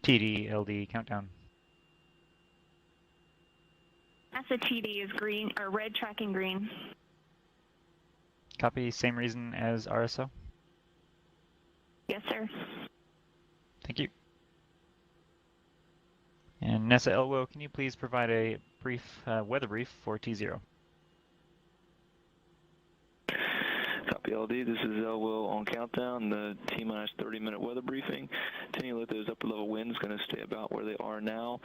TD, LD, countdown. NASA TD is green, or red tracking green. Copy, same reason as RSO? Yes, sir. Thank you. And NASA LWO, can you please provide a brief weather brief for T0? Copy LD, this is Elwell on countdown, the T-minus 30-minute weather briefing. Continuing with those upper level winds, going to stay about where they are now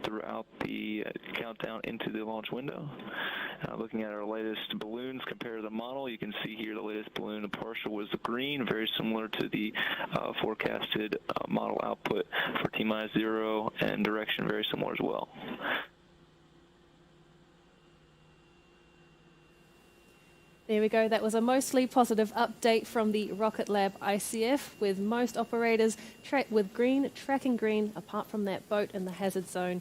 throughout the countdown into the launch window. Looking at our latest balloons compared to the model, you can see here the latest balloon, the partial was the green, very similar to the forecasted model output for T-minus 0, and direction very similar as well. There we go. That was a mostly positive update from the Rocket Lab ICF, with most operators with green, tracking green, apart from that boat in the hazard zone.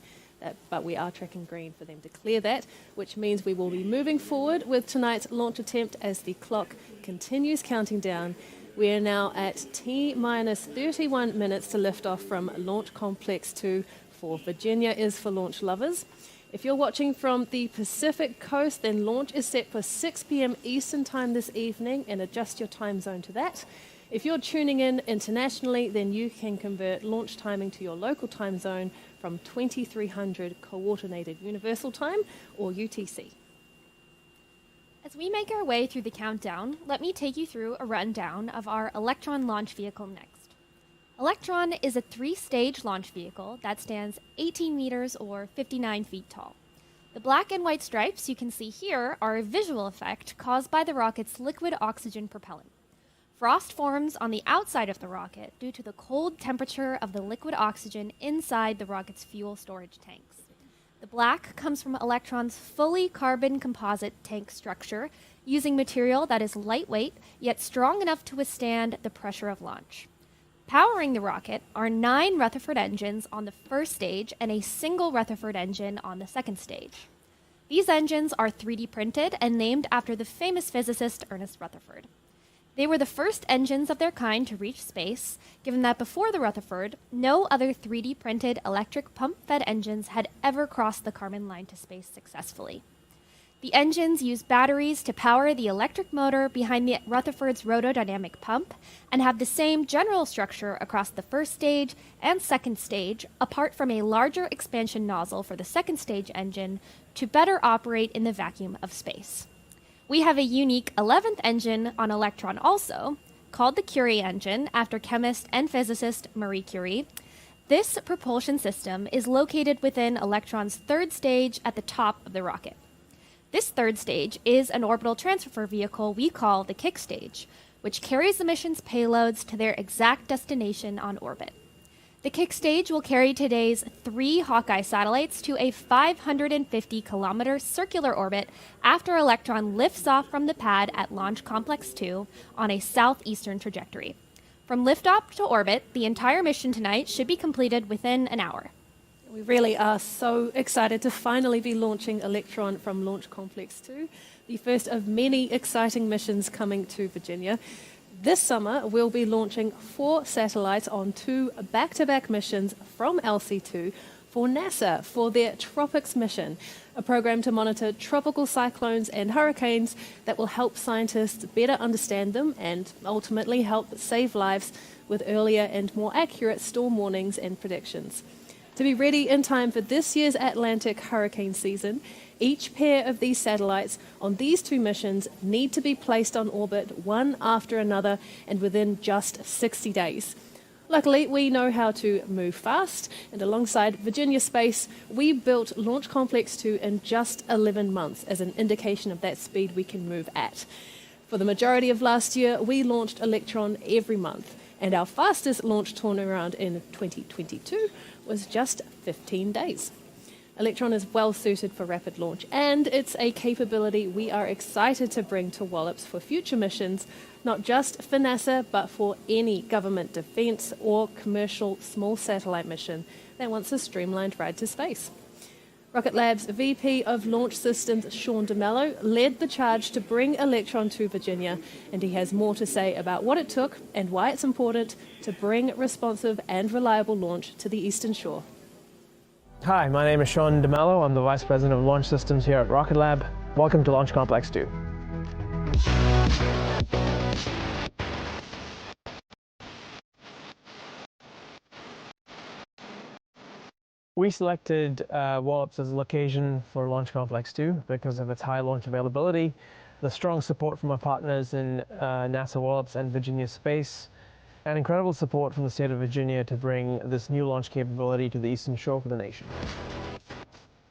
But we are tracking green for them to clear that, which means we will be moving forward with tonight's launch attempt as the clock continues counting down. We are now at T-minus 31 minutes to lift off from Launch Complex 2 for Virginia is for launch lovers. If you're watching from the Pacific Coast, then launch is set for 6 p.m. Eastern Time this evening, and adjust your time zone to that. If you're tuning in internationally, then you can convert launch timing to your local time zone from 2300 Coordinated Universal Time, or UTC. As we make our way through the countdown, let me take you through a rundown of our Electron launch vehicle next. Electron is a 3-stage launch vehicle that stands 18 meters or 59 feet tall. The black and white stripes you can see here are a visual effect caused by the rocket's liquid oxygen propellant. Frost forms on the outside of the rocket due to the cold temperature of the liquid oxygen inside the rocket's fuel storage tanks. The black comes from Electron's fully carbon composite tank structure, using material that is lightweight yet strong enough to withstand the pressure of launch. Powering the rocket are 9 Rutherford engines on the first stage and a single Rutherford engine on the second stage. These engines are 3D printed and named after the famous physicist Ernest Rutherford. They were the first engines of their kind to reach space, given that before the Rutherford, no other 3D printed electric pump-fed engines had ever crossed the Kármán line to space successfully. The engines use batteries to power the electric motor behind the Rutherford's rotodynamic pump, and have the same general structure across the first stage and second stage, apart from a larger expansion nozzle for the second stage engine to better operate in the vacuum of space. We have a unique 11th engine on Electron also, called the Curie engine after chemist and physicist Marie Curie. This propulsion system is located within Electron's third stage at the top of the rocket. This third stage is an orbital transfer vehicle we call the kick stage, which carries the mission's payloads to their exact destination on orbit. The kick stage will carry today's 3 HawkEye satellites to a 550-kilometer circular orbit after Electron lifts off from the pad at Launch Complex 2 on a southeastern trajectory. From liftoff to orbit, the entire mission tonight should be completed within an hour. We really are so excited to finally be launching Electron from Launch Complex 2, the first of many exciting missions coming to Virginia. This summer, we'll be launching 4 satellites on 2 back-to-back missions from LC2 for NASA for their Tropics mission, a program to monitor tropical cyclones and hurricanes that will help scientists better understand them and ultimately help save lives with earlier and more accurate storm warnings and predictions. To be ready in time for this year's Atlantic hurricane season, each pair of these satellites on these 2 missions need to be placed on orbit one after another and within just 60 days. Luckily, we know how to move fast, and alongside Virginia Space, we built Launch Complex 2 in just 11 months as an indication of that speed we can move at. For the majority of last year, we launched Electron every month, and our fastest launch turnaround in 2022 was just 15 days. Electron is well suited for rapid launch, and it's a capability we are excited to bring to Wallops for future missions, not just for NASA, but for any government defense or commercial small satellite mission that wants a streamlined ride to space. Rocket Lab's VP of Launch Systems, Sean DeMello, led the charge to bring Electron to Virginia, and he has more to say about what it took and why it's important to bring responsive and reliable launch to the Eastern Shore. Hi, my name is Sean DeMello. I'm the Vice President of Launch Systems here at Rocket Lab. Welcome to Launch Complex 2. We selected Wallops as a location for Launch Complex 2 because of its high launch availability, the strong support from our partners in NASA Wallops and Virginia Space, and incredible support from the state of Virginia to bring this new launch capability to the Eastern Shore for the nation.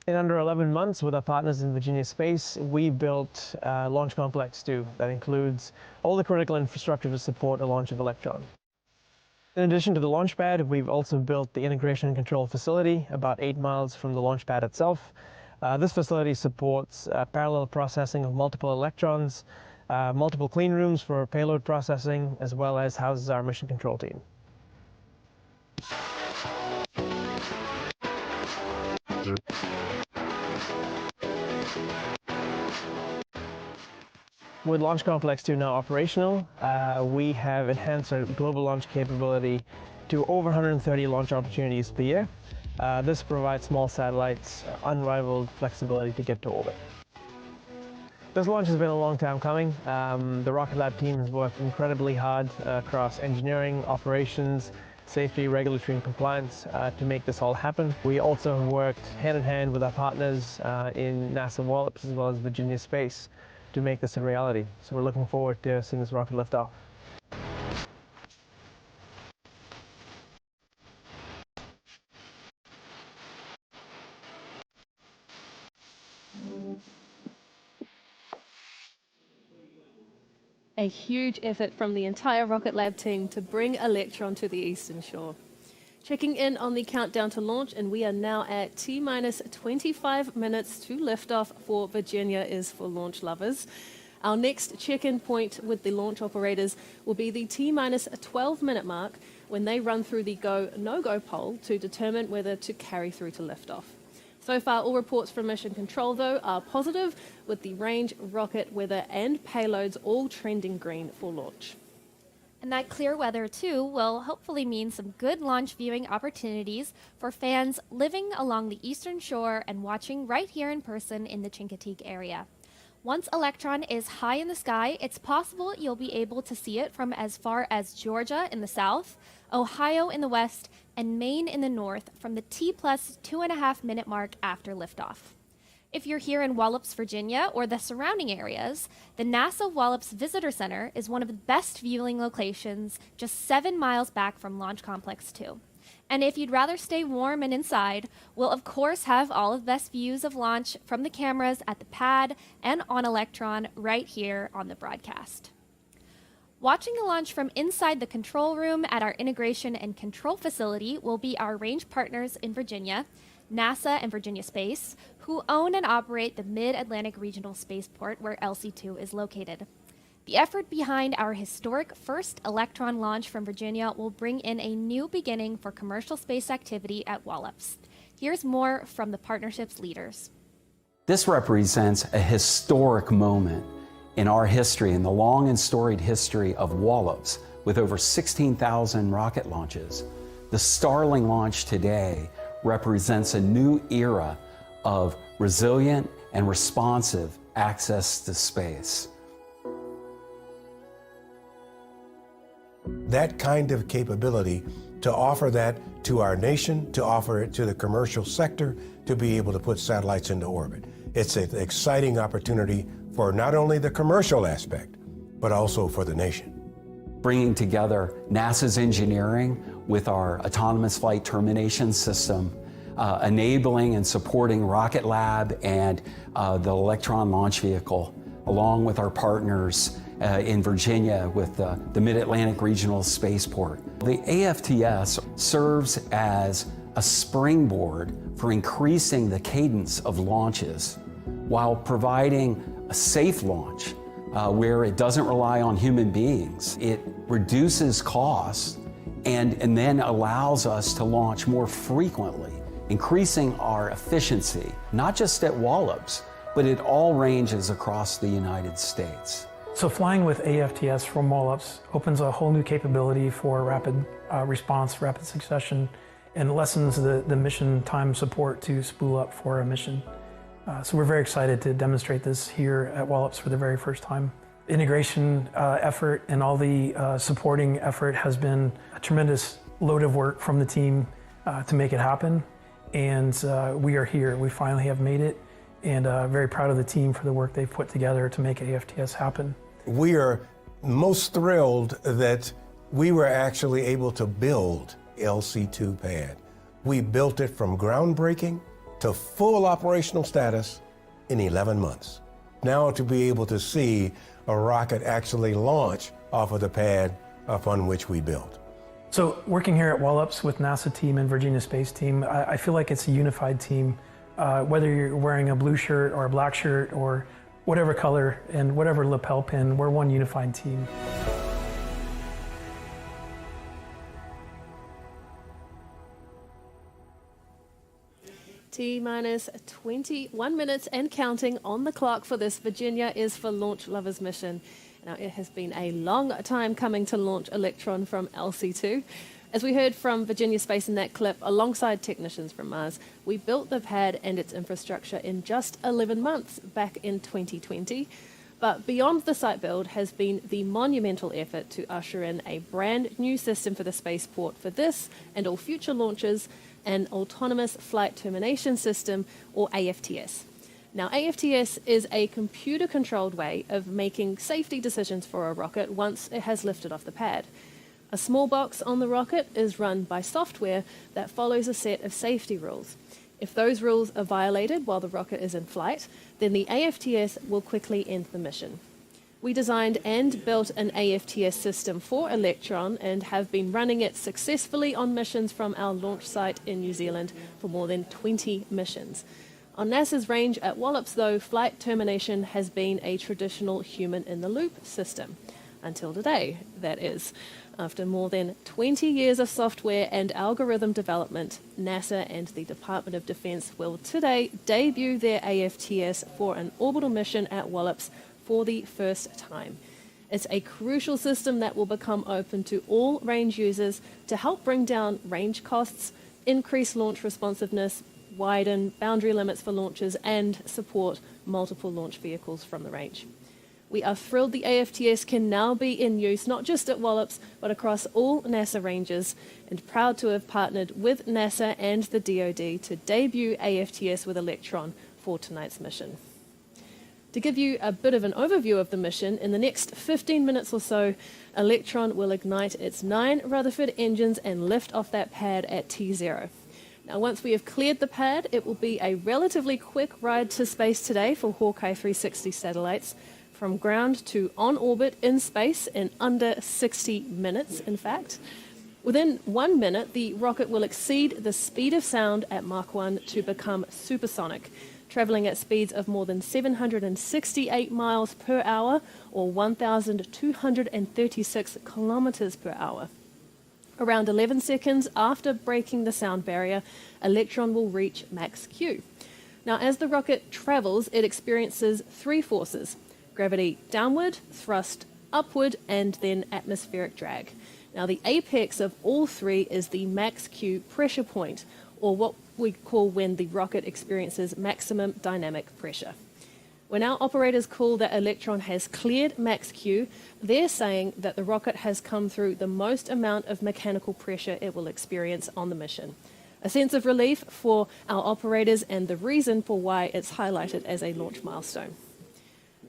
In under 11 months with our partners in Virginia Space, we built Launch Complex 2 that includes all the critical infrastructure to support the launch of Electron. In addition to the launch pad, we've also built the integration and control facility about 8 miles from the launch pad itself. This facility supports parallel processing of multiple electrons, multiple clean rooms for payload processing, as well as houses our mission control team. With Launch Complex 2 now operational, we have enhanced our global launch capability to over 130 launch opportunities per year. This provides small satellites unrivaled flexibility to get to orbit. This launch has been a long time coming. The Rocket Lab team has worked incredibly hard across engineering, operations, safety, regulatory, and compliance to make this all happen. We also have worked hand in hand with our partners in NASA Wallops as well as Virginia Space to make this a reality. So we're looking forward to seeing this rocket lift off. A huge effort from the entire Rocket Lab team to bring Electron to the Eastern Shore. Checking in on the countdown to launch, and we are now at T-minus 25 minutes to liftoff for Virginia is for launch lovers. Our next check-in point with the launch operators will be the T-minus 12-minute mark when they run through the go, no-go poll to determine whether to carry through to liftoff. So far, all reports from Mission Control, though, are positive, with the range, rocket, weather, and payloads all trending green for launch. And that clear weather, too, will hopefully mean some good launch viewing opportunities for fans living along the Eastern Shore and watching right here in person in the Chincoteague area. Once Electron is high in the sky, it's possible you'll be able to see it from as far as Georgia in the south, Ohio in the west, and Maine in the north from the T-plus 2.5 minute mark after liftoff. If you're here in Wallops, Virginia, or the surrounding areas, the NASA Wallops Visitor Center is one of the best viewing locations just 7 miles back from Launch Complex 2. And if you'd rather stay warm and inside, we'll of course have all of the best views of launch from the cameras at the pad and on Electron right here on the broadcast. Watching the launch from inside the control room at our integration and control facility will be our range partners in Virginia, NASA and Virginia Space, who own and operate the Mid-Atlantic Regional Spaceport where LC-2 is located. The effort behind our historic first Electron launch from Virginia will bring in a new beginning for commercial space activity at Wallops. Here's more from the partnership's leaders. This represents a historic moment in our history, in the long and storied history of Wallops, with over 16,000 rocket launches. The Starling launch today represents a new era of resilient and responsive access to space. That kind of capability to offer that to our nation, to offer it to the commercial sector, to be able to put satellites into orbit. It's an exciting opportunity for not only the commercial aspect, but also for the nation. Bringing together NASA's engineering with our autonomous flight termination system, enabling and supporting Rocket Lab and the Electron launch vehicle, along with our partners in Virginia with the Mid-Atlantic Regional Spaceport. The AFTS serves as a springboard for increasing the cadence of launches while providing a safe launch where it doesn't rely on human beings. It reduces costs and then allows us to launch more frequently, increasing our efficiency, not just at Wallops, but at all ranges across the United States. So flying with AFTS from Wallops opens a whole new capability for rapid response, rapid succession, and lessens the mission time support to spool up for a mission. So we're very excited to demonstrate this here at Wallops for the very first time. Integration effort and all the supporting effort has been a tremendous load of work from the team to make it happen. And we are here. We finally have made it, and very proud of the team for the work they've put together to make AFTS happen. We are most thrilled that we were actually able to build LC-2 pad. We built it from groundbreaking to full operational status in 11 months. Now to be able to see a rocket actually launch off of the pad upon which we built. So working here at Wallops with NASA team and Virginia Space team, I feel like it's a unified team. Whether you're wearing a blue shirt or a black shirt or whatever color and whatever lapel pin, we're one unified team. T-minus 21 minutes and counting on the clock for this Virginia is for Launch Lovers mission. Now, it has been a long time coming to launch Electron from LC-2. As we heard from Virginia Space in that clip, alongside technicians from Mars, we built the pad and its infrastructure in just 11 months back in 2020. But beyond the site build has been the monumental effort to usher in a brand new system for the spaceport for this and all future launches, an autonomous flight termination system, or AFTS. Now, AFTS is a computer-controlled way of making safety decisions for a rocket once it has lifted off the pad. A small box on the rocket is run by software that follows a set of safety rules. If those rules are violated while the rocket is in flight, then the AFTS will quickly end the mission. We designed and built an AFTS system for Electron and have been running it successfully on missions from our launch site in New Zealand for more than 20 missions. On NASA's range at Wallops, though, flight termination has been a traditional human-in-the-loop system. Until today, that is. After more than 20 years of software and algorithm development, NASA and the Department of Defense will today debut their AFTS for an orbital mission at Wallops for the first time. It's a crucial system that will become open to all range users to help bring down range costs, increase launch responsiveness, widen boundary limits for launches, and support multiple launch vehicles from the range. We are thrilled the AFTS can now be in use not just at Wallops, but across all NASA ranges, and proud to have partnered with NASA and the DoD to debut AFTS with Electron for tonight's mission. To give you a bit of an overview of the mission, in the next 15 minutes or so, Electron will ignite its 9 Rutherford engines and lift off that pad at T0. Now, once we have cleared the pad, it will be a relatively quick ride to space today for HawkEye 360 satellites, from ground to on orbit in space in under 60 minutes, in fact. Within 1 minute, the rocket will exceed the speed of sound at Mach 1 to become supersonic, traveling at speeds of more than 768 miles per hour or 1,236 kilometers per hour. Around 11 seconds after breaking the sound barrier, Electron will reach max Q. Now, as the rocket travels, it experiences 3 forces: gravity downward, thrust upward, and then atmospheric drag. Now, the apex of all 3 is the max Q pressure point, or what we call when the rocket experiences maximum dynamic pressure. When our operators call that Electron has cleared max Q, they're saying that the rocket has come through the most amount of mechanical pressure it will experience on the mission. A sense of relief for our operators and the reason for why it's highlighted as a launch milestone.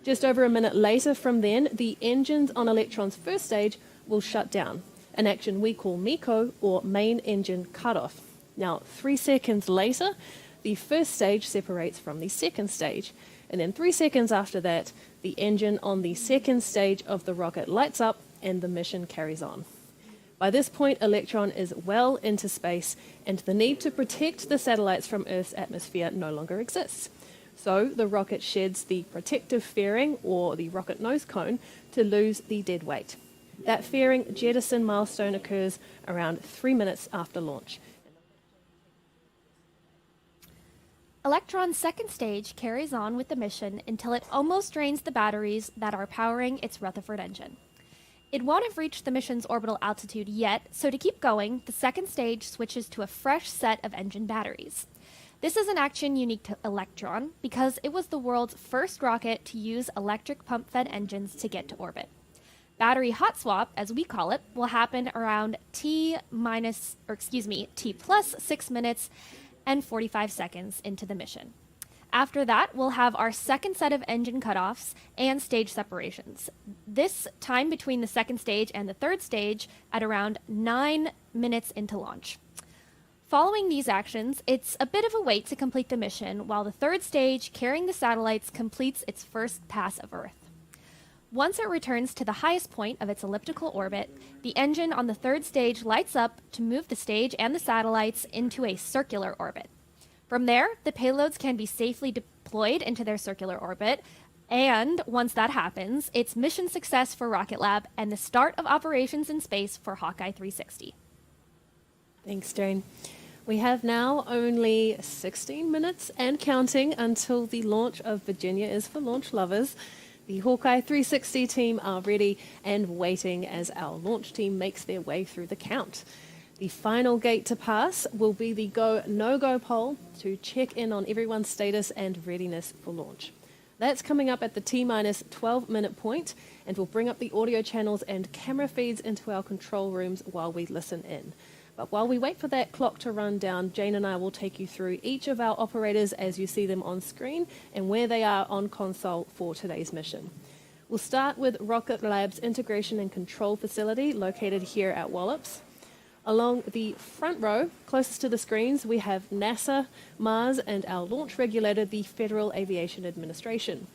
Just over a minute later from then, the engines on Electron's first stage will shut down, an action we call MECO, or main engine cutoff. Now, 3 seconds later, the first stage separates from the second stage, and then 3 seconds after that, the engine on the second stage of the rocket lights up and the mission carries on. By this point, Electron is well into space, and the need to protect the satellites from Earth's atmosphere no longer exists. So the rocket sheds the protective fairing, or the rocket nose cone, to lose the dead weight. That fairing jettison milestone occurs around 3 minutes after launch. Electron's second stage carries on with the mission until it almost drains the batteries that are powering its Rutherford engine. It won't have reached the mission's orbital altitude yet, so to keep going, the second stage switches to a fresh set of engine batteries. This is an action unique to Electron because it was the world's first rocket to use electric pump-fed engines to get to orbit. Battery hot swap, as we call it, will happen around T plus 6 minutes and 45 seconds into the mission. After that, we'll have our second set of engine cutoffs and stage separations. This time between the second stage and the third stage at around 9 minutes into launch. Following these actions, it's a bit of a wait to complete the mission while the third stage, carrying the satellites, completes its first pass of Earth. Once it returns to the highest point of its elliptical orbit, the engine on the third stage lights up to move the stage and the satellites into a circular orbit. From there, the payloads can be safely deployed into their circular orbit, and once that happens, it's mission success for Rocket Lab and the start of operations in space for HawkEye 360. Thanks, Jane. We have now only 16 minutes and counting until the launch of Virginia is for launch lovers. The HawkEye 360 team are ready and waiting as our launch team makes their way through the count. The final gate to pass will be the go, no-go poll to check in on everyone's status and readiness for launch. That's coming up at the T-minus 12-minute point, and we'll bring up the audio channels and camera feeds into our control rooms while we listen in. But while we wait for that clock to run down, Jane and I will take you through each of our operators as you see them on screen and where they are on console for today's mission. We'll start with Rocket Lab's Integration and Control Facility located here at Wallops. Along the front row, closest to the screens, we have NASA, Mars, and our launch regulator, the Federal Aviation Administration.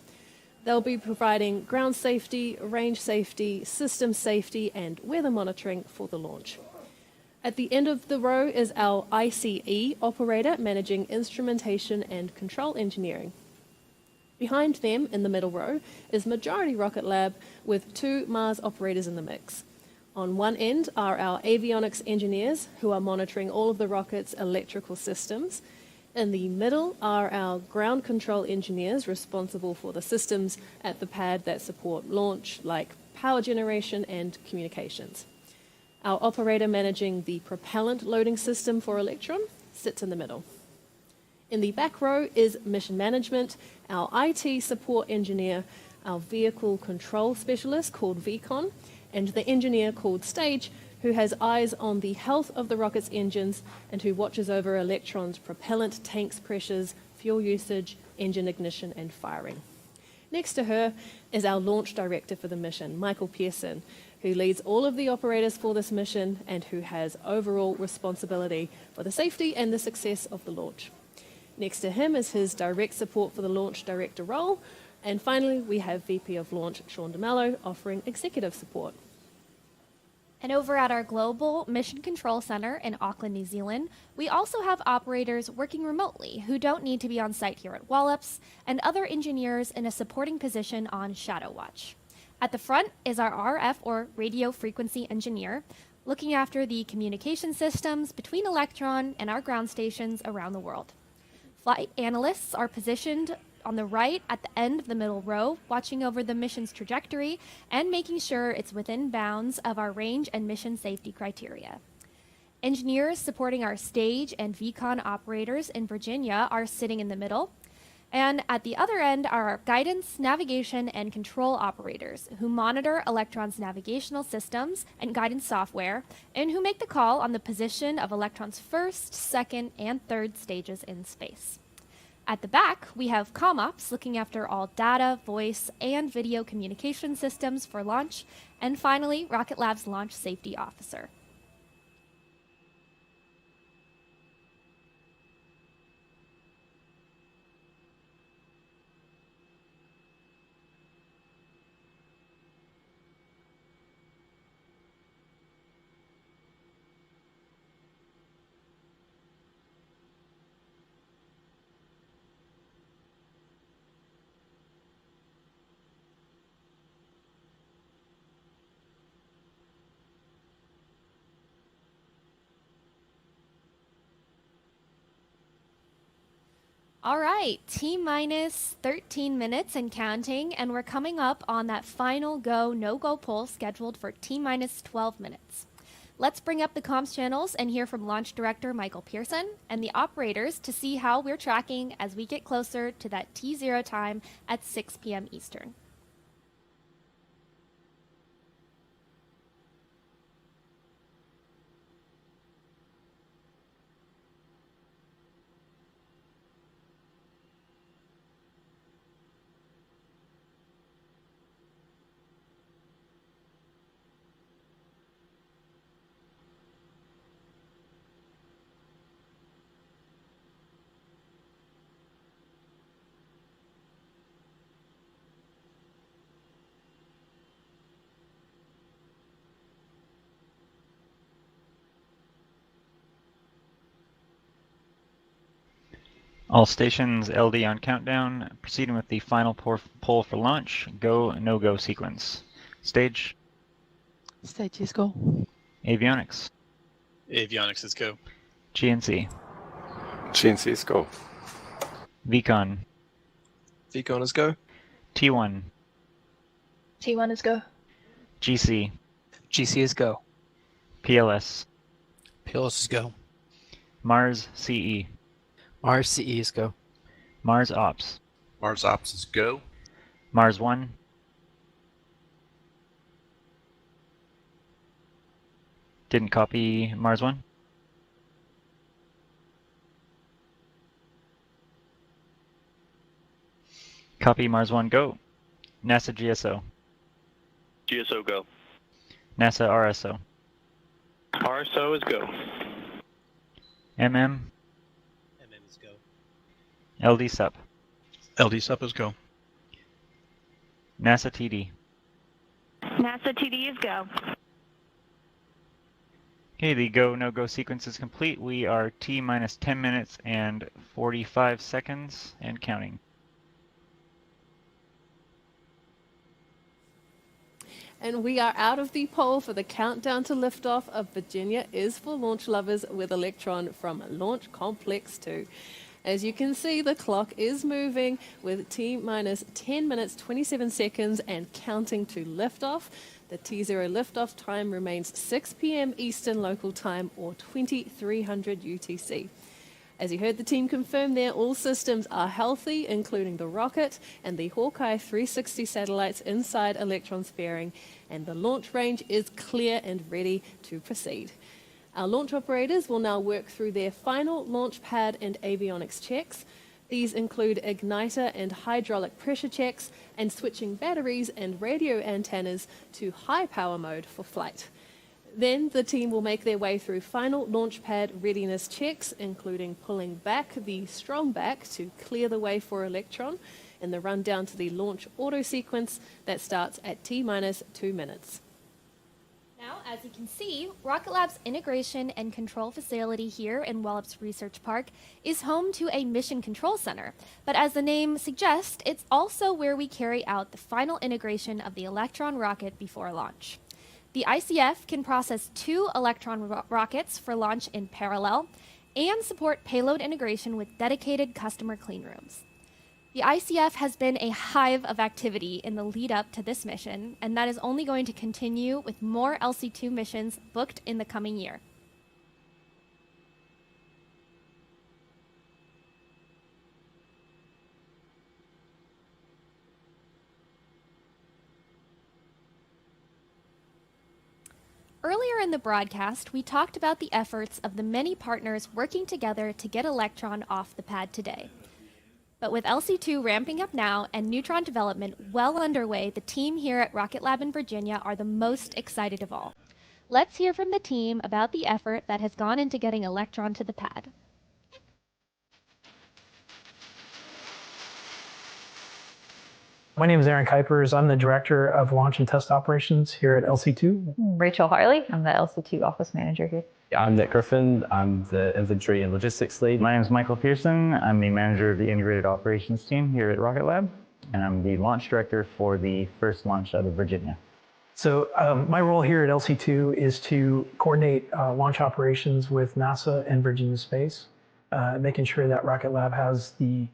They'll be providing ground safety, range safety, system safety, and weather monitoring for the launch. At the end of the row is our ICE operator managing instrumentation and control engineering. Behind them, in the middle row, is Majority Rocket Lab with 2 Mars operators in the mix. On one end are our avionics engineers who are monitoring all of the rocket's electrical systems. In the middle are our ground control engineers responsible for the systems at the pad that support launch, like power generation and communications. Our operator managing the propellant loading system for Electron sits in the middle. In the back row is mission management, our IT support engineer, our vehicle control specialist called VCON, and the engineer called Stage, who has eyes on the health of the rocket's engines and who watches over Electron's propellant tanks pressures, fuel usage, engine ignition, and firing. Next to her is our launch director for the mission, Michael Pearson, who leads all of the operators for this mission and who has overall responsibility for the safety and the success of the launch. Next to him is his direct support for the launch director role. And finally, we have VP of Launch, Sean DeMello, offering executive support. And over at our Global Mission Control Center in Auckland, New Zealand, we also have operators working remotely who don't need to be on site here at Wallops, and other engineers in a supporting position on Shadow Watch. At the front is our RF or radio frequency engineer, looking after the communication systems between Electron and our ground stations around the world. Flight analysts are positioned on the right at the end of the middle row, watching over the mission's trajectory and making sure it's within bounds of our range and mission safety criteria. Engineers supporting our stage and VCON operators in Virginia are sitting in the middle. And at the other end are our guidance, navigation, and control operators who monitor Electron's navigational systems and guidance software, and who make the call on the position of Electron's first, second, and third stages in space. At the back, we have CommOps looking after all data, voice, and video communication systems for launch, and finally, Rocket Lab's Launch Safety Officer. All right, T-minus 13 minutes and counting, and we're coming up on that final go, no-go poll scheduled for T-minus 12 minutes. Let's bring up the comms channels and hear from Launch Director Michael Pearson and the operators to see how we're tracking as we get closer to that T0 time at 6 p.m. Eastern. All stations LD on countdown, proceeding with the final poll for launch. Go, no-go sequence. Stage. Stage is go. Avionics. Avionics is go. GNC. GNC is go. VCon. VCon is go. T1. T1 is go. GC. GC is go. PLS. PLS is go. Mars CE. Mars CE is go. Mars Ops. Mars Ops is go. Mars 1. Didn't copy Mars 1. Copy Mars 1, go. NASA GSO. GSO go. NASA RSO. RSO is go. MM. MM is go. LD SUP. LD SUP is go. NASA TD. NASA TD is go. Okay, the go, no-go sequence is complete. We are T-minus 10 minutes and 45 seconds and counting. And we are out of the poll for the countdown to liftoff of Virginia is for launch lovers with Electron from Launch Complex 2. As you can see, the clock is moving with T-minus 10 minutes, 27 seconds and counting to liftoff. The T0 liftoff time remains 6 p.m. Eastern Local Time or 2300 UTC. As you heard the team confirm there, all systems are healthy, including the rocket and the HawkEye 360 satellites inside Electron's fairing, and the launch range is clear and ready to proceed. Our launch operators will now work through their final launch pad and avionics checks. These include igniter and hydraulic pressure checks and switching batteries and radio antennas to high power mode for flight. Then the team will make their way through final launch pad readiness checks, including pulling back the strong back to clear the way for Electron, and the run down to the launch auto sequence that starts at T-minus 2 minutes. Now, as you can see, Rocket Lab's integration and control facility here in Wallops Research Park is home to a mission control center. But as the name suggests, it's also where we carry out the final integration of the Electron rocket before launch. The ICF can process 2 Electron rockets for launch in parallel and support payload integration with dedicated customer clean rooms. The ICF has been a hive of activity in the lead up to this mission, and that is only going to continue with more LC2 missions booked in the coming year. Earlier in the broadcast, we talked about the efforts of the many partners working together to get Electron off the pad today. But with LC2 ramping up now and Neutron development well underway, the team here at Rocket Lab in Virginia are the most excited of all. Let's hear from the team about the effort that has gone into getting Electron to the pad. My name is Aaron Kuipers. I'm the Director of Launch and Test Operations here at LC2. Rachel Harley. I'm the LC2 Office Manager here. I'm Nick Griffin. I'm the Inventory and Logistics Lead. My name is Michael Pearson. I'm the manager of the Integrated Operations team here at Rocket Lab, and I'm the launch director for the first launch out of Virginia. So my role here at LC2 is to coordinate launch operations with NASA and Virginia Space, making sure that Rocket Lab has the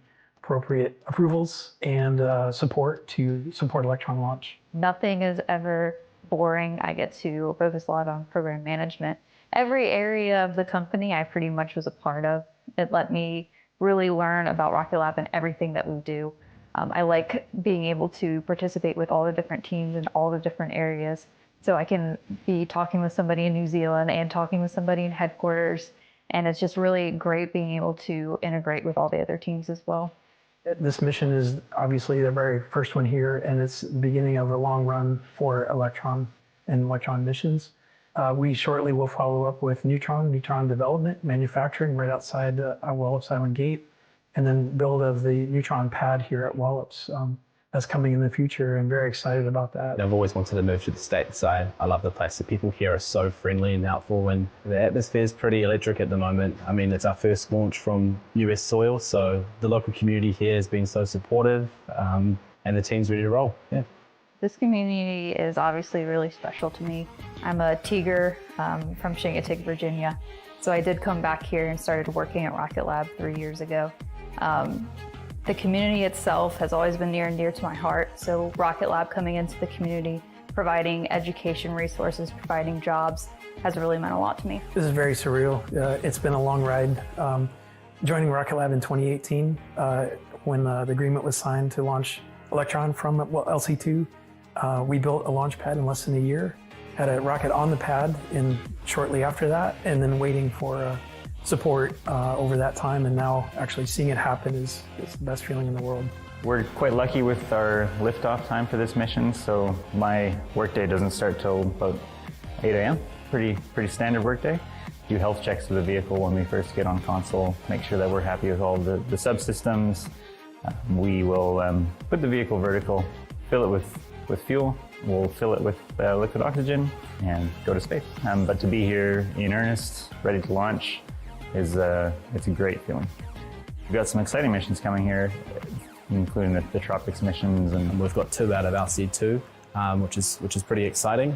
appropriate approvals and support to support Electron launch. Nothing is ever boring. I get to focus a lot on program management. Every area of the company I pretty much was a part of. It let me really learn about Rocket Lab and everything that we do. I like being able to participate with all the different teams in all the different areas. So I can be talking with somebody in New Zealand and talking with somebody in headquarters. And it's just really great being able to integrate with all the other teams as well. This mission is obviously the very first one here, and it's the beginning of a long run for Electron and Electron missions. We shortly will follow up with Neutron development, manufacturing right outside Wallops Island Gate, and then build of the Neutron pad here at Wallops. That's coming in the future. I'm very excited about that. I've always wanted to move to the stateside. I love the place. The people here are so friendly and helpful, and the atmosphere is pretty electric at the moment. I mean, it's our first launch from US soil, so the local community here has been so supportive, and the team's ready to roll. Yeah. This community is obviously really special to me. I'm a Tiger from Chincoteague, Virginia. So I did come back here and started working at Rocket Lab 3 years ago. The community itself has always been near and dear to my heart. So Rocket Lab coming into the community, providing education resources, providing jobs, has really meant a lot to me. This is very surreal. It's been a long ride. Joining Rocket Lab in 2018, when the agreement was signed to launch Electron from LC2, we built a launch pad in less than a year, had a rocket on the pad shortly after that, and then waiting for support over that time, and now actually seeing it happen is the best feeling in the world. We're quite lucky with our liftoff time for this mission, so my workday doesn't start till about 8 a.m. Pretty standard workday. Do health checks of the vehicle when we first get on console, make sure that we're happy with all the subsystems. We will put the vehicle vertical, fill it with fuel, we'll fill it with liquid oxygen, and go to space. But to be here in earnest, ready to launch, it's a great feeling. We've got some exciting missions coming here, including the Tropics missions, and we've got 2 out of LC2, which is pretty exciting,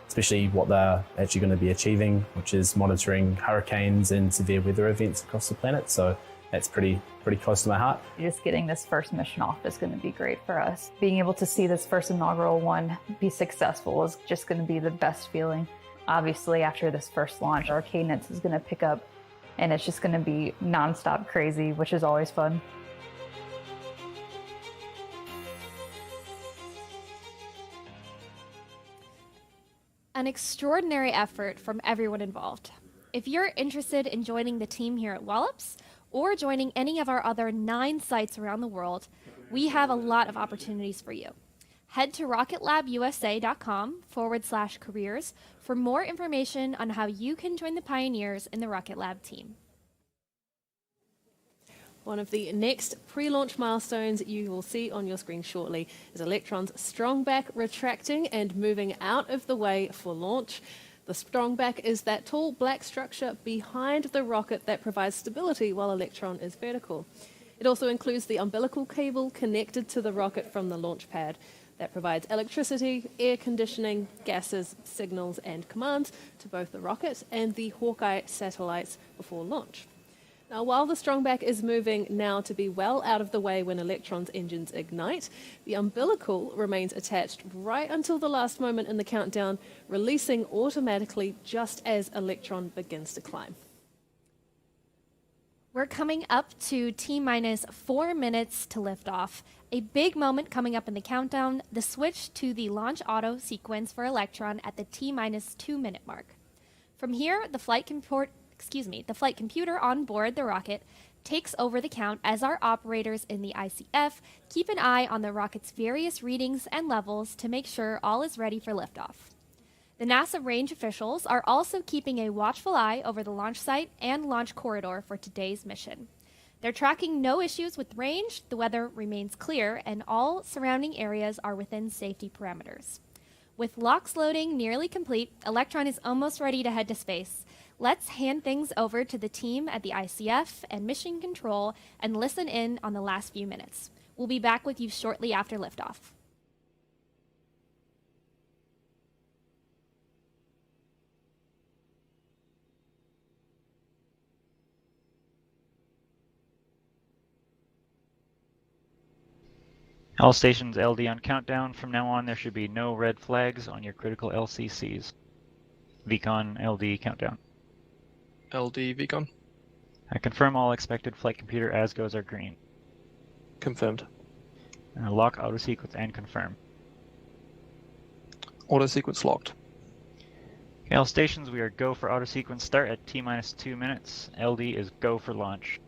especially what they're actually going to be achieving, which is monitoring hurricanes and severe weather events across the planet. So that's pretty close to my heart. Just getting this first mission off is going to be great for us. Being able to see this first inaugural one be successful is just going to be the best feeling. Obviously, after this first launch, our cadence is going to pick up, and it's just going to be nonstop crazy, which is always fun. An extraordinary effort from everyone involved. If you're interested in joining the team here at Wallops, or joining any of our other 9 sites around the world, we have a lot of opportunities for you. Head to rocketlabusa.com/careers for more information on how you can join the pioneers in the Rocket Lab team. One of the next pre-launch milestones you will see on your screen shortly is Electron's strong back retracting and moving out of the way for launch. The strong back is that tall black structure behind the rocket that provides stability while Electron is vertical. It also includes the umbilical cable connected to the rocket from the launch pad that provides electricity, air conditioning, gases, signals, and commands to both the rocket and the HawkEye satellites before launch. Now, while the strongback is moving now to be well out of the way when Electron's engines ignite, the umbilical remains attached right until the last moment in the countdown, releasing automatically just as Electron begins to climb. We're coming up to T-minus 4 minutes to liftoff. A big moment coming up in the countdown, the switch to the launch auto sequence for Electron at the T-minus 2 minute mark. From here, the flight computer on board the rocket takes over the count as our operators in the ICF keep an eye on the rocket's various readings and levels to make sure all is ready for liftoff. The NASA range officials are also keeping a watchful eye over the launch site and launch corridor for today's mission. They're tracking no issues with range, the weather remains clear, and all surrounding areas are within safety parameters. With LOX loading nearly complete, Electron is almost ready to head to space. Let's hand things over to the team at the ICF and Mission Control and listen in on the last few minutes. We'll be back with you shortly after liftoff. All stations LD on countdown. From now on, there should be no red flags on your critical LCCs. VCON LD countdown. LD VCON. I confirm all expected flight computer ASGOs are green. Confirmed. Lock auto sequence and confirm. Auto sequence locked. Okay, all stations, we are go for auto sequence start at T-minus 2 minutes. LD is go for launch.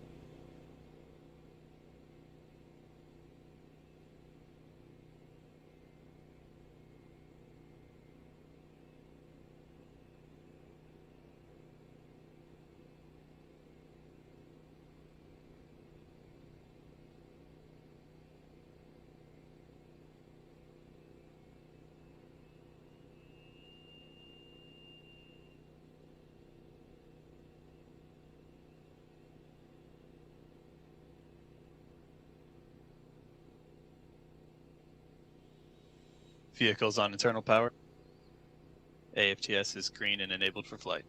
Vehicles on internal power. AFTS is green and enabled for flight.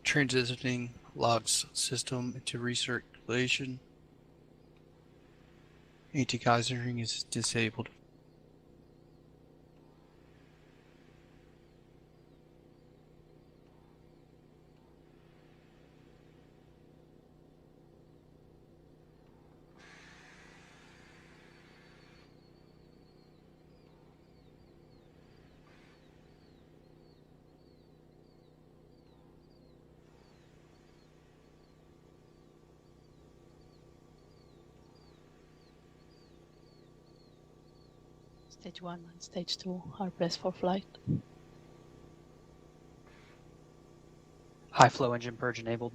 Transitioning logs system into recirculation. Anti-geysering is disabled. Stage 1 and Stage 2 are pressed for flight. High flow engine purge enabled.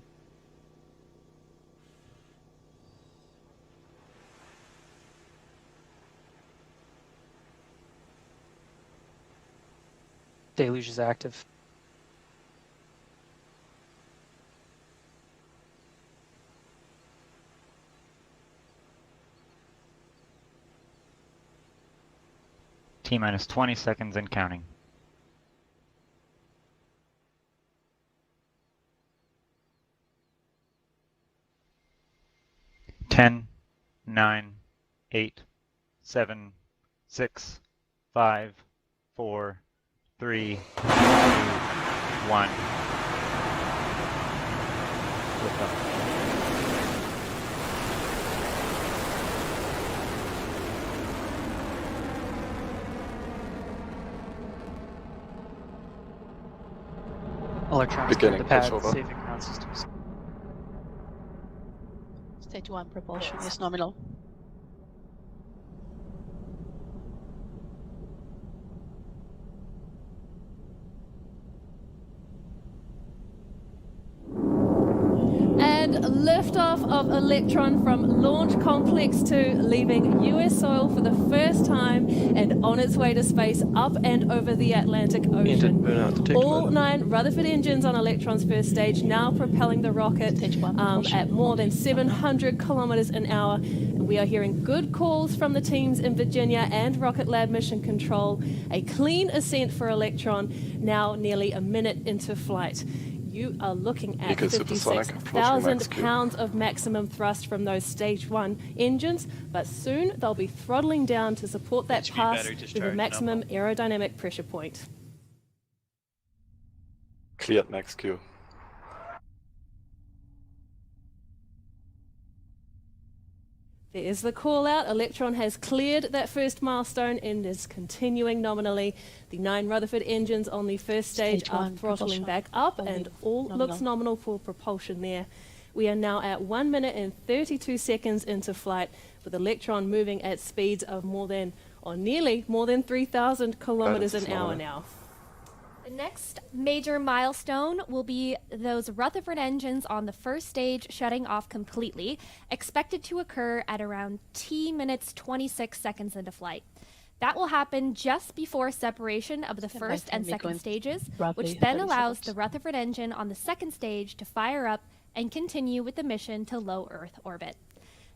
Deluge is active. T-minus 20 seconds and counting. Ten, 9, 8, 7, 6, 5, 4, 3, 2, 1. Lift off. Electronics Beginning the pad, switchover. saving ground systems. Stage 1 propulsion is nominal. And liftoff of Electron from Launch Complex 2, leaving US soil for the first time and on its way to space up and over the Atlantic Ocean. All 9 Rutherford engines on Electron's first stage now propelling the rocket at more than 700 kilometers an hour. We We are hearing good calls from the teams in Virginia and Rocket Lab Mission Control. A clean ascent for Electron, now nearly a minute into flight. You are looking at 56,000 pounds of maximum thrust from those stage 1 engines, but soon they'll be throttling down to support that pass to the maximum aerodynamic pressure point. Cleared max Q. There is the call out. Electron has cleared that first milestone and is continuing nominally. The 9 Rutherford engines on the first stage are throttling back up, and all looks nominal for propulsion there. We are now at 1 minute and 32 seconds into flight, with Electron moving at speeds of nearly more than 3,000 kilometers an hour now. The next major milestone will be those Rutherford engines on the first stage shutting off completely, expected to occur at around T minutes 26 seconds into flight. That will happen just before separation of the first and second stages, which then allows the Rutherford engine on the second stage to fire up and continue with the mission to low Earth orbit.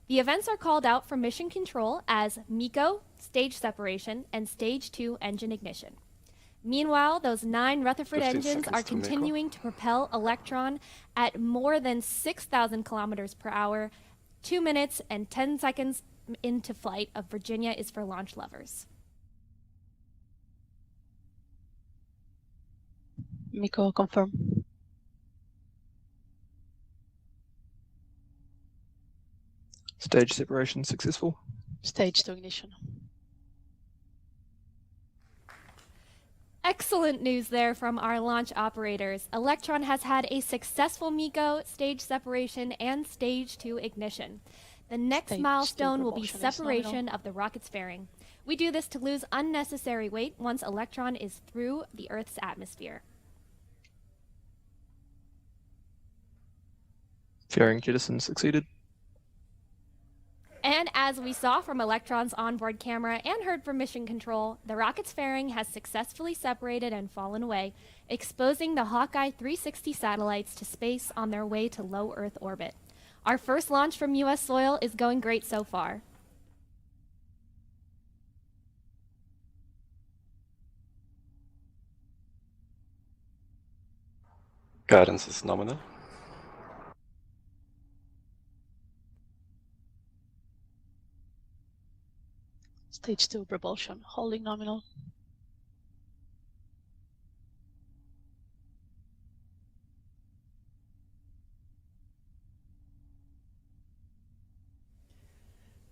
The events are called out from Mission Control as MECO, stage separation, and stage 2 engine ignition. Meanwhile, those 9 Rutherford engines are continuing to propel Electron at more than 6,000 kilometers per hour. 2 minutes and 10 seconds into flight of Virginia is for launch lovers. MECO confirm. Stage separation successful. Stage 2 ignition. Excellent news there from our launch operators. Electron has had a successful MECO, stage separation, and stage 2 ignition. The next milestone will be separation of the rocket's fairing. We do this to lose unnecessary weight once Electron is through the Earth's atmosphere. Fairing jettison succeeded. And as we saw from Electron's onboard camera and heard from Mission Control, the rocket's fairing has successfully separated and fallen away, exposing the HawkEye 360 satellites to space on their way to low Earth orbit. Our first launch from U.S. soil is going great so far. Guidance is nominal. Stage 2 propulsion, holding nominal.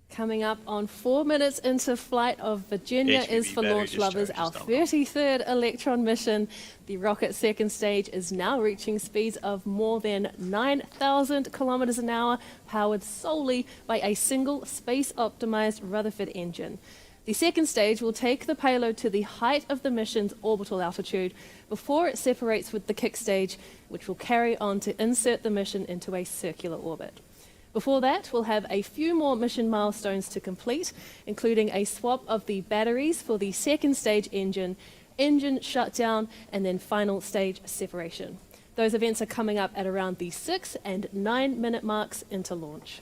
Coming up on 4 minutes into flight of Virginia is for launch lovers, our 33rd Electron mission. The rocket's second stage is now reaching speeds of more than 9,000 kilometers an hour, powered solely by a single space-optimized Rutherford engine. The second stage will take the payload to the height of the mission's orbital altitude before it separates with the kick stage, which will carry on to insert the mission into a circular orbit. Before that, we'll have a few more mission milestones to complete, including a swap of the batteries for the second stage engine shutdown, and then final stage separation. Those events are coming up at around the 6 and 9 minute marks into launch.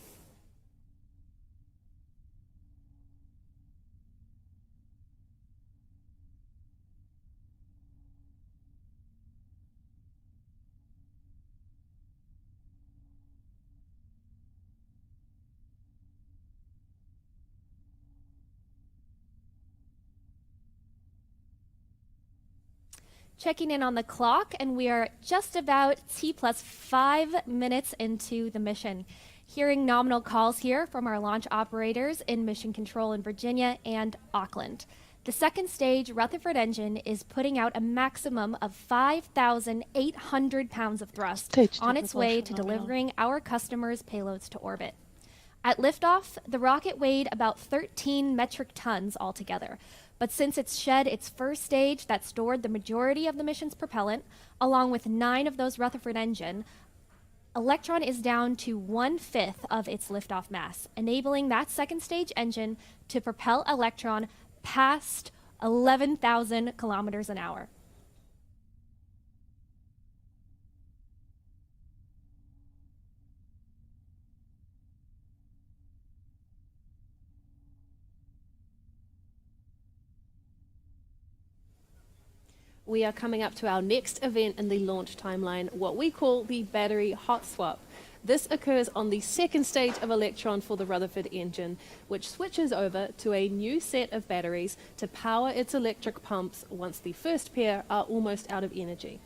Checking in on the clock, and we are just about T+5 minutes into the mission. Hearing nominal calls here from our launch operators in Mission Control in Virginia and Auckland. The second stage Rutherford engine is putting out a maximum of 5,800 pounds of thrust on its way to delivering our customers' payloads to orbit. At liftoff, the rocket weighed about 13 metric tons altogether. But since it's shed its first stage that stored the majority of the mission's propellant, along with 9 of those Rutherford engine, Electron is down to 1/5 of its liftoff mass, enabling that second stage engine to propel Electron past 11,000 kilometers an hour. We are coming up to our next event in the launch timeline, what we call the battery hot swap. This occurs on the second stage of Electron for the Rutherford engine, which switches over to a new set of batteries to power its electric pumps once the first pair are almost out of energy.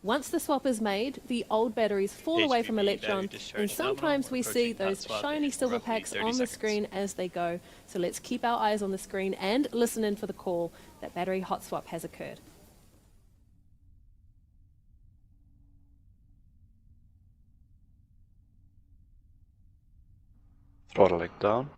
Once the swap is made, the old batteries fall away from Electron, and sometimes we see those shiny silver packs on the screen as they go. So let's keep our eyes on the screen and listen in for the call that battery hot swap has occurred. Throttling down.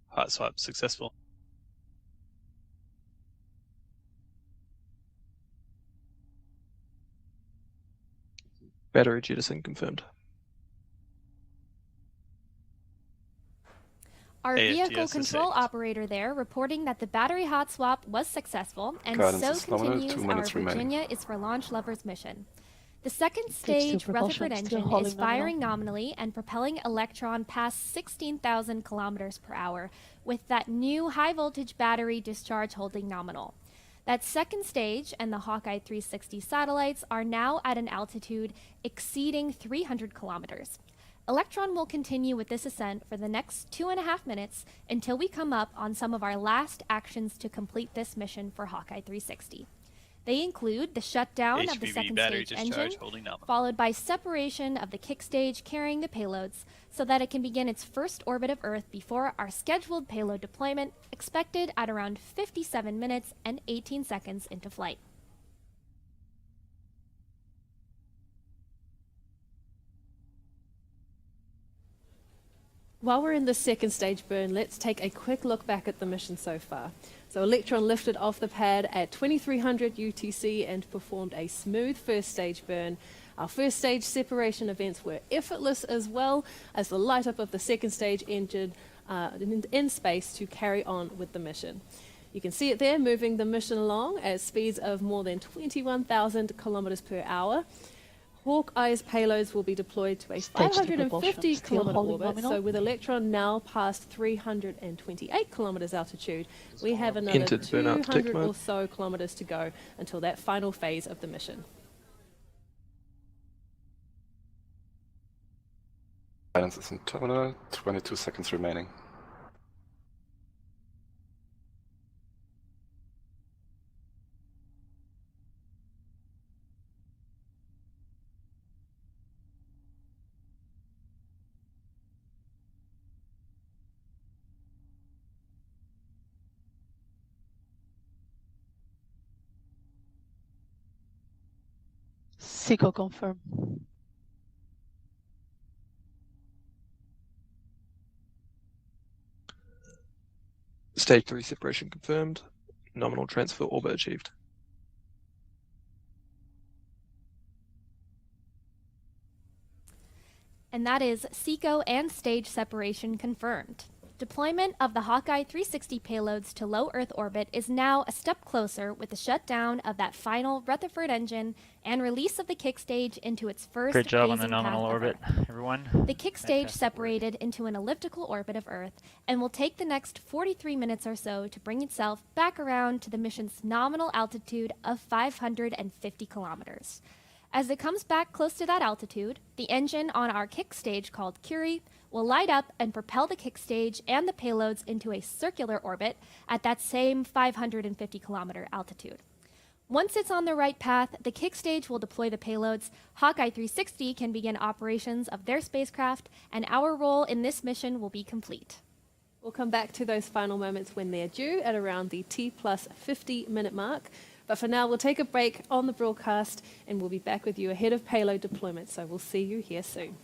Hot swap successful. Battery jettison confirmed. Our AFTS vehicle is control saved. operator there reporting that the battery hot swap was successful, and Guidance so is nominal, continues 2 our minutes remaining. Virginia is for launch lovers mission. The second Stage stage two Rutherford propulsion, still engine holding is nominal. firing nominally and propelling Electron past 16,000 kilometers per hour, with that new high voltage battery discharge holding nominal. That second stage and the HawkEye 360 satellites are now at an altitude exceeding 300 kilometers. Electron will continue with this ascent for the next 2.5 minutes until we come up on some of our last actions to complete this mission for HawkEye 360. They include the shutdown of the HVV second battery stage discharge engine, holding nominal. followed by separation of the kick stage carrying the payloads so that it can begin its first orbit of Earth before our scheduled payload deployment, expected at around 57 minutes and 18 seconds into flight. While we're in the second stage burn, let's take a quick look back at the mission so far. So Electron lifted off the pad at 2300 UTC and performed a smooth first stage burn. Our first stage separation events were effortless, as well as the light up of the second stage engine in space to carry on with the mission. You can see it there moving the mission along at speeds of more than 21,000 kilometers per hour. HawkEye's payloads will be deployed to a Stage two 550 propulsion, still kilometer holding orbit. nominal. So with Electron now past 328 kilometers altitude, we have another Entered burnout detect 200 mode. or so kilometers to go until that final phase of the mission. Guidance is in terminal, 22 seconds remaining. SICO confirm. Stage 3 separation confirmed. Nominal transfer orbit achieved. And that is SICO and stage separation confirmed. Deployment of the HawkEye 360 payloads to low Earth orbit is now a step closer with the shutdown of that final Rutherford engine and release of the kick stage into its first Great job on the phasing nominal path of orbit, Earth. everyone. The kick stage separated into an elliptical orbit of Earth and will take the next 43 minutes or so to bring itself back around to the mission's nominal altitude of 550 kilometers. As it comes back close to that altitude, the engine on our kick stage called Curie will light up and propel the kick stage and the payloads into a circular orbit at that same 550 kilometer altitude. Once it's on the right path, the kick stage will deploy the payloads, HawkEye 360 can begin operations of their spacecraft, and our role in this mission will be complete. We'll come back to those final moments when they're due at around the T plus 50 minute mark. But for now, we'll take a break on the broadcast and we'll be back with you ahead of payload deployment. So we'll see you here soon.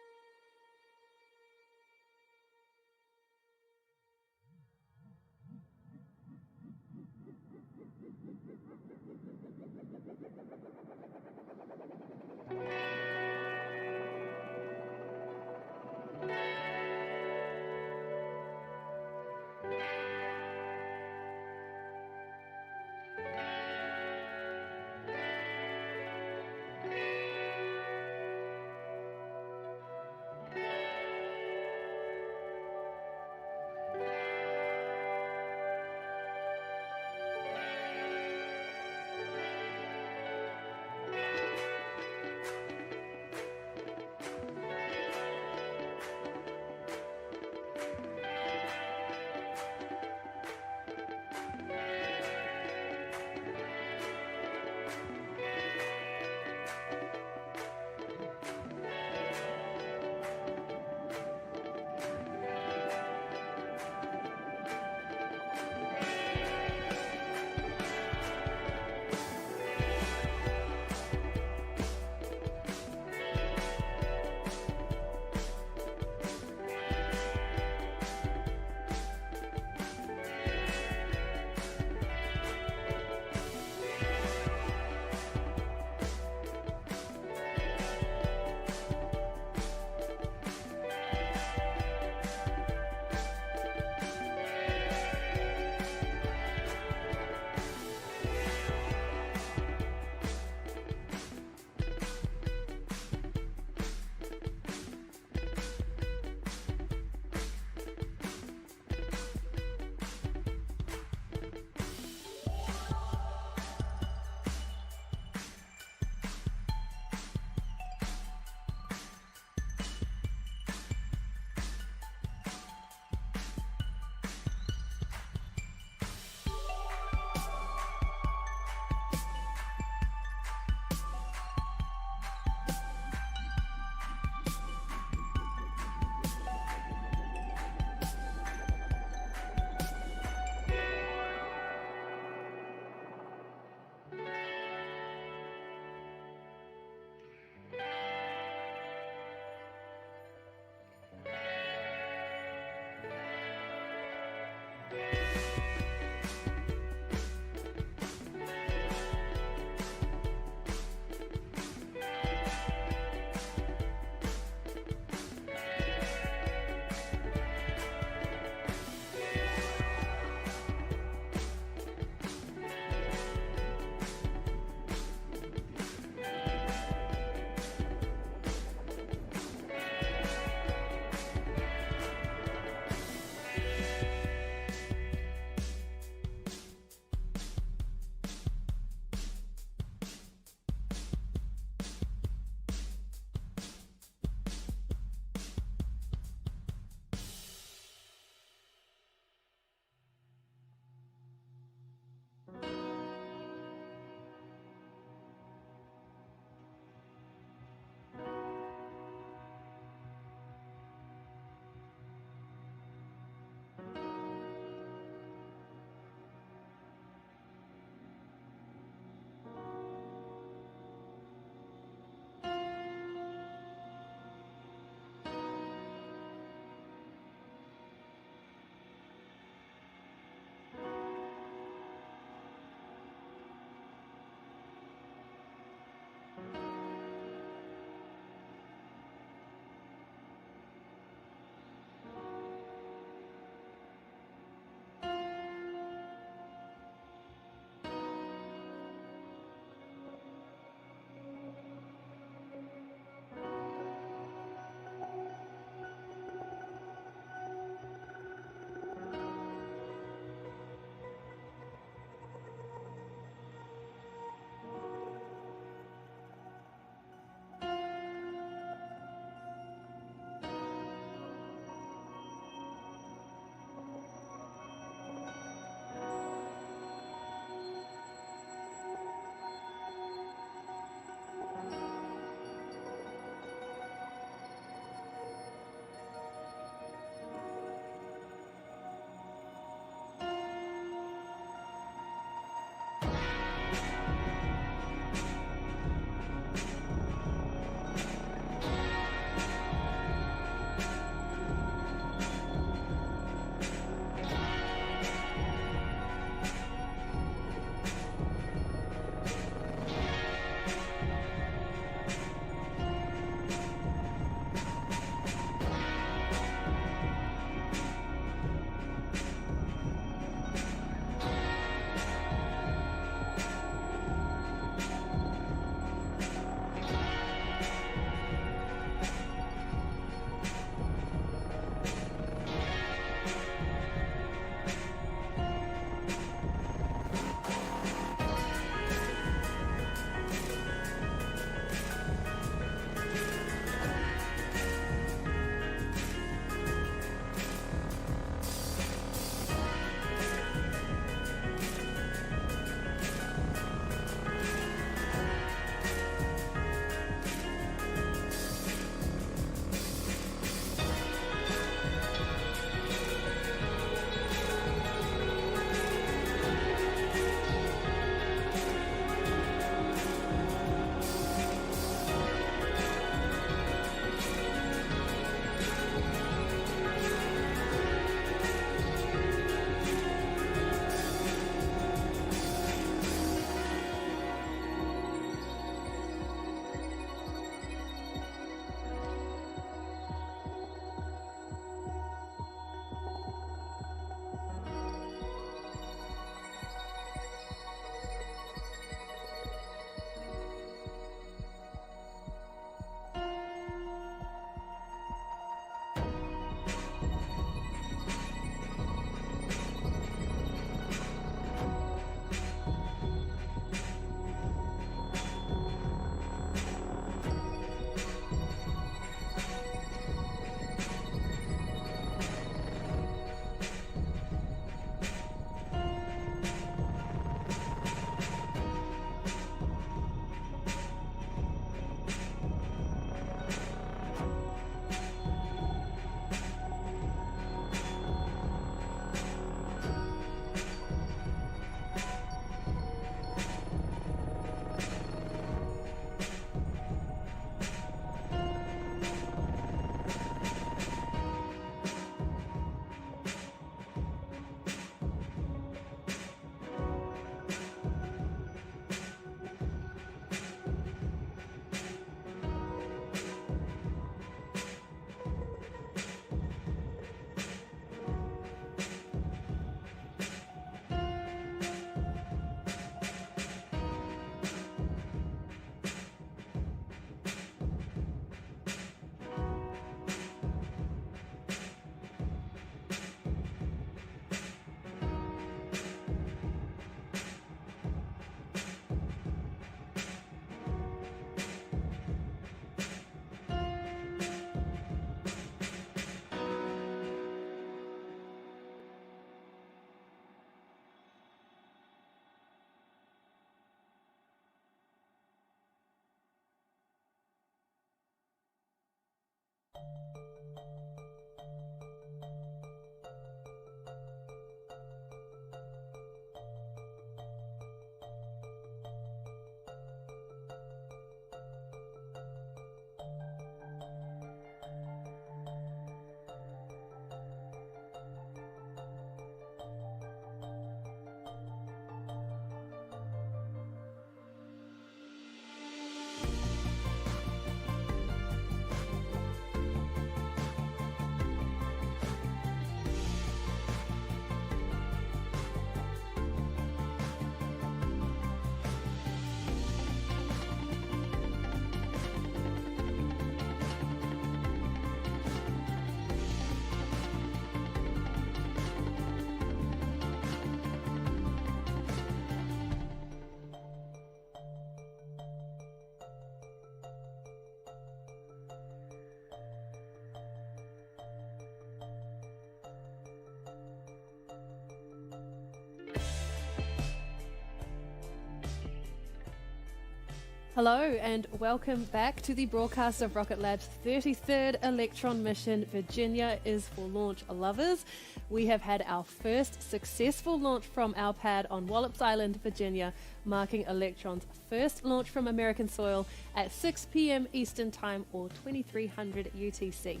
Hello and welcome back to the broadcast of Rocket Lab's 33rd Electron mission. Virginia is for launch lovers. We have had our first successful launch from our pad on Wallops Island, Virginia, marking Electron's first launch from American soil at 6 p.m. Eastern Time or 2300 UTC.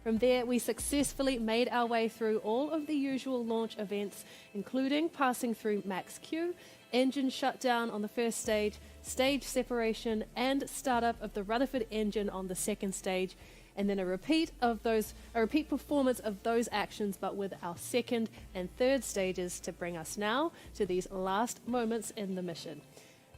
From there, we successfully made our way through all of the usual launch events, including passing through max Q, engine shutdown on the first stage, stage separation, and startup of the Rutherford engine on the second stage, and then a repeat performance of those actions, but with our second and third stages to bring us now to these last moments in the mission.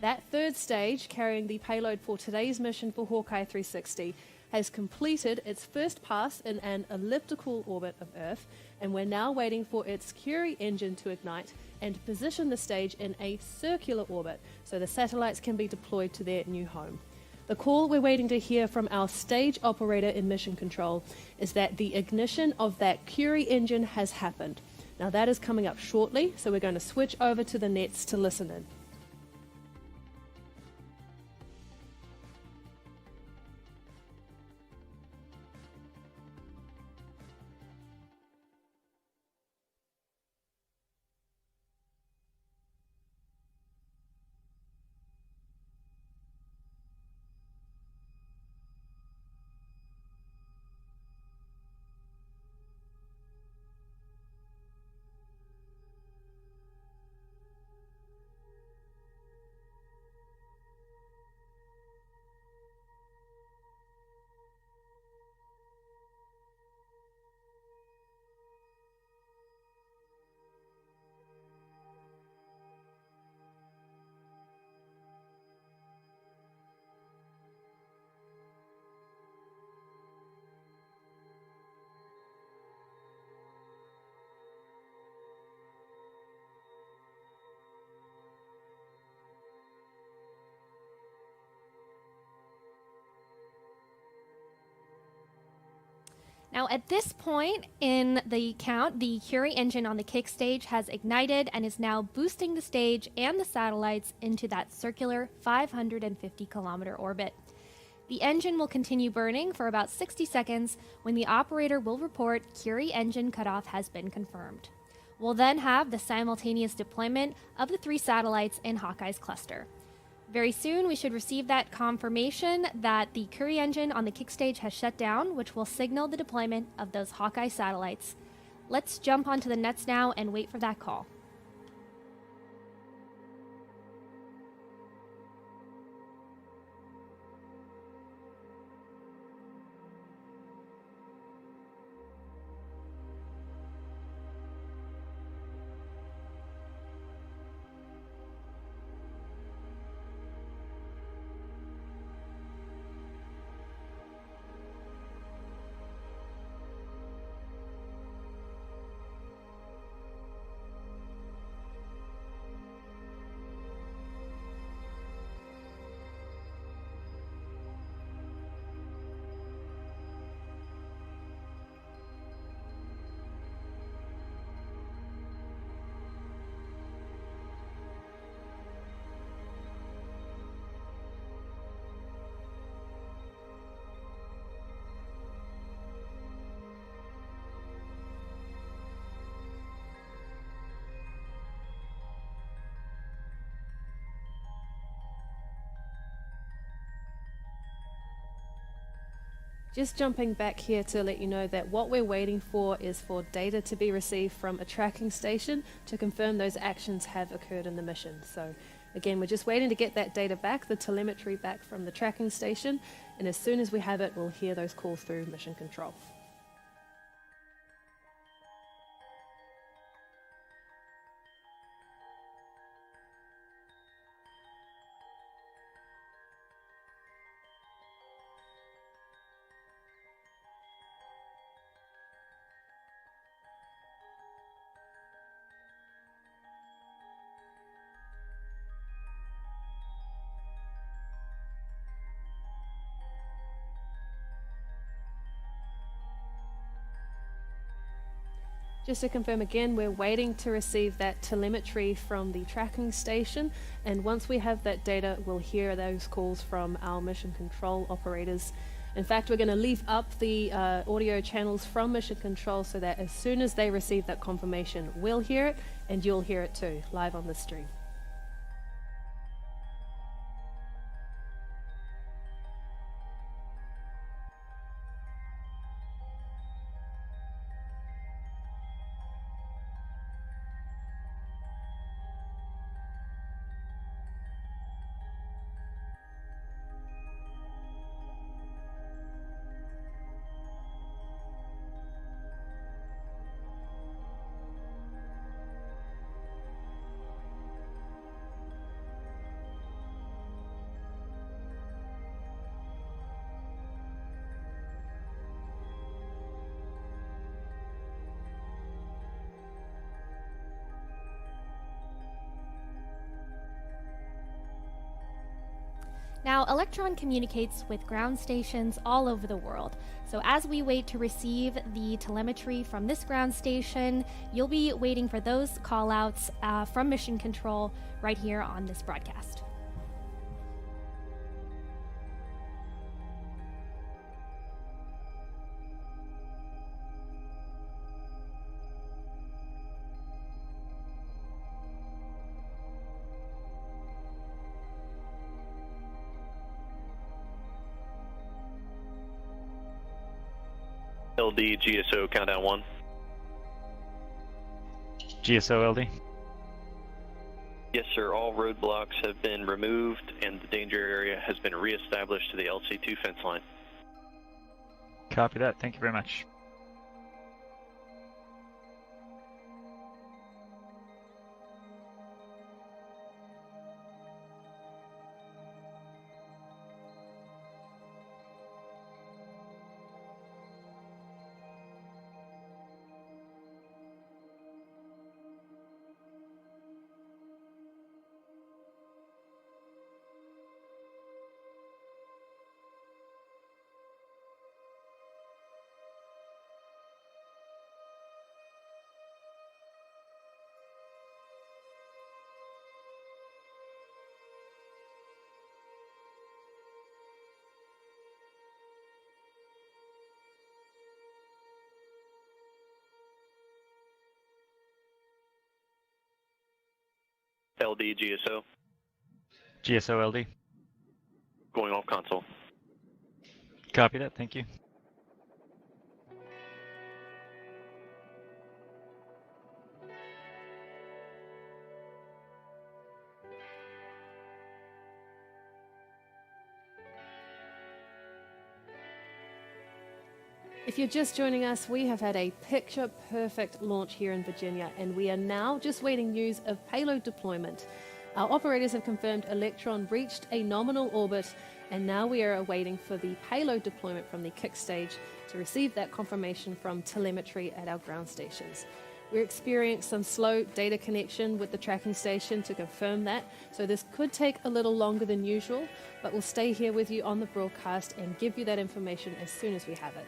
That third stage, carrying the payload for today's mission for HawkEye 360, has completed its first pass in an elliptical orbit of Earth, and we're now waiting for its Curie engine to ignite and position the stage in a circular orbit so the satellites can be deployed to their new home. The call we're waiting to hear from our stage operator in mission control is that the ignition of that Curie engine has happened. Now that is coming up shortly, so we're going to switch over to the nets to listen in. Now, at this point in the count, the Curie engine on the kick stage has ignited and is now boosting the stage and the satellites into that circular 550-kilometer orbit. The engine will continue burning for about 60 seconds when the operator will report Curie engine cutoff has been confirmed. We'll then have the simultaneous deployment of the 3 satellites in HawkEye's cluster. Very soon, we should receive that confirmation that the Curie engine on the kick stage has shut down, which will signal the deployment of those HawkEye satellites. Let's jump onto the nets now and wait for that call. Just jumping back here to let you know that what we're waiting for is for data to be received from a tracking station to confirm those actions have occurred in the mission. So again, we're just waiting to get that data back, the telemetry back from the tracking station, and as soon as we have it, we'll hear those calls through mission control. Just to confirm again, we're waiting to receive that telemetry from the tracking station, and once we have that data, we'll hear those calls from our mission control operators. In fact, we're going to leave up the audio channels from mission control so that as soon as they receive that confirmation, we'll hear it, and you'll hear it too, live on the stream. Now, Electron communicates with ground stations all over the world. So as we wait to receive the telemetry from this ground station, you'll be waiting for those callouts from Mission Control right here on this broadcast. LD GSO countdown 1. GSO LD. Yes, sir. All roadblocks have been removed and the danger area has been reestablished to the LC2 fence line. Copy that. Thank you very much. LD GSO. GSO LD. Going off console. Copy that. Thank you. If you're just joining us, we have had a picture-perfect launch here in Virginia, and we are now just waiting news of payload deployment. Our operators have confirmed Electron reached a nominal orbit, and now we are awaiting for the payload deployment from the kick stage to receive that confirmation from telemetry at our ground stations. We're experiencing some slow data connection with the tracking station to confirm that, so this could take a little longer than usual, but we'll stay here with you on the broadcast and give you that information as soon as we have it.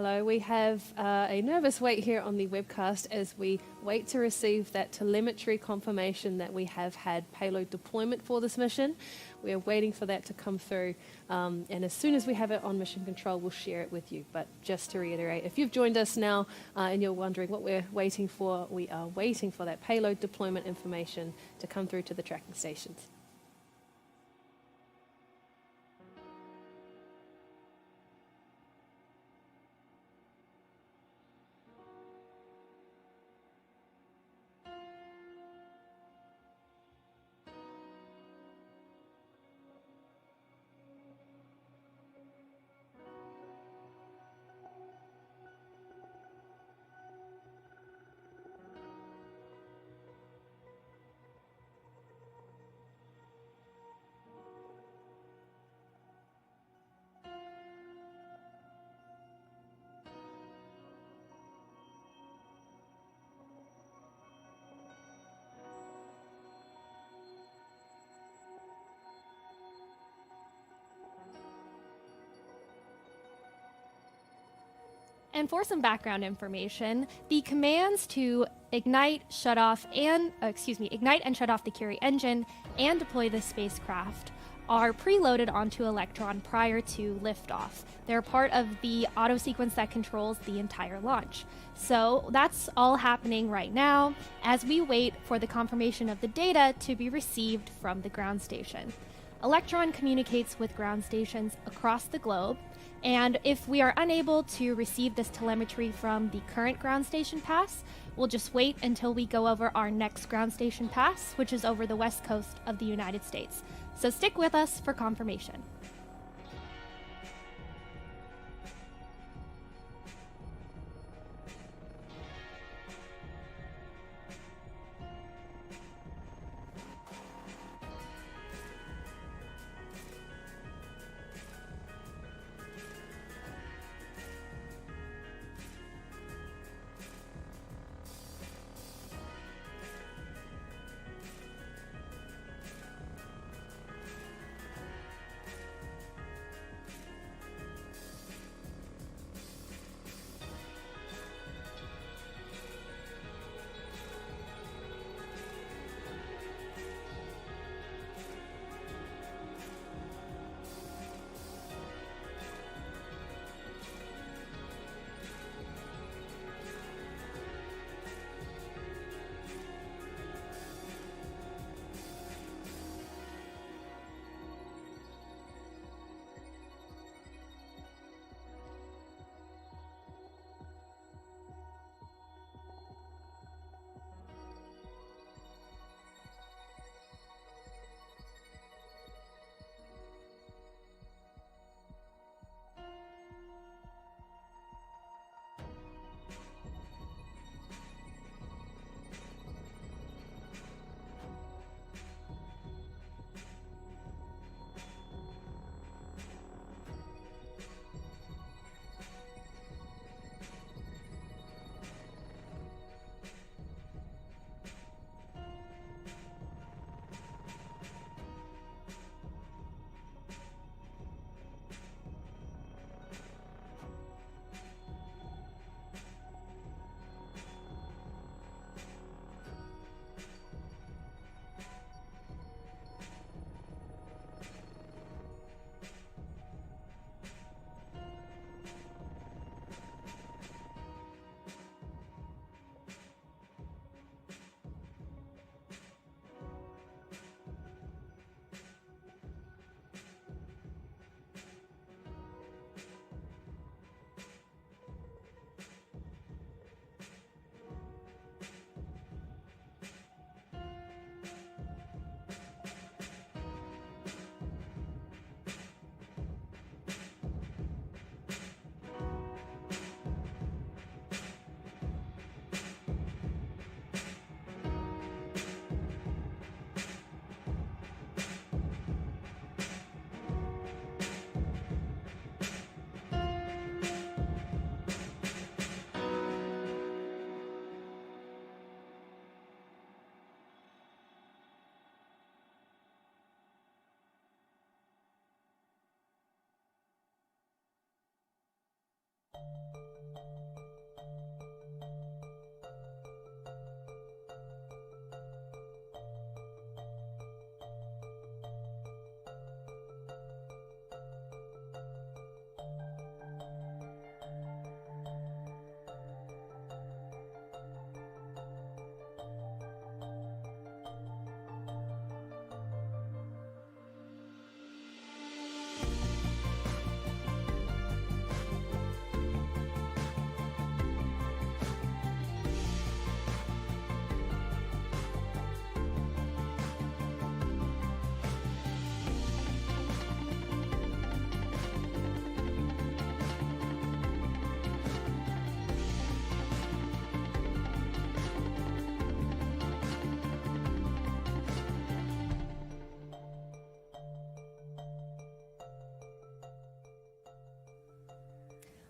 Hello, we have a nervous wait here on the webcast as we wait to receive that telemetry confirmation that we have had payload deployment for this mission. We are waiting for that to come through, and as soon as we have it on mission control, we'll share it with you. But just to reiterate, if you've joined us now and you're wondering what we're waiting for, we are waiting for that payload deployment information to come through to the tracking stations. And for some background information, the commands to ignite and shut off the Curie engine and deploy the spacecraft are preloaded onto Electron prior to liftoff. They're part of the auto sequence that controls the entire launch. So that's all happening right now as we wait for the confirmation of the data to be received from the ground station. Electron communicates with ground stations across the globe, and if we are unable to receive this telemetry from the current ground station pass, we'll just wait until we go over our next ground station pass, which is over the west coast of the United States. So stick with us for confirmation.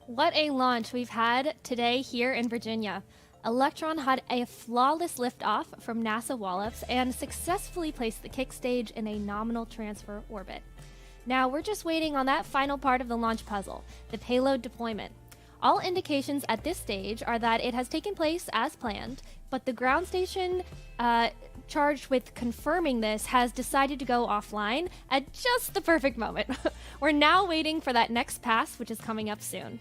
What a launch we've had today here in Virginia. Electron had a flawless liftoff from NASA Wallops and successfully placed the kick stage in a nominal transfer orbit. Now we're just waiting on that final part of the launch puzzle, the payload deployment. All indications at this stage are that it has taken place as planned, but the ground station charged with confirming this has decided to go offline at just the perfect moment. We're now waiting for that next pass, which is coming up soon.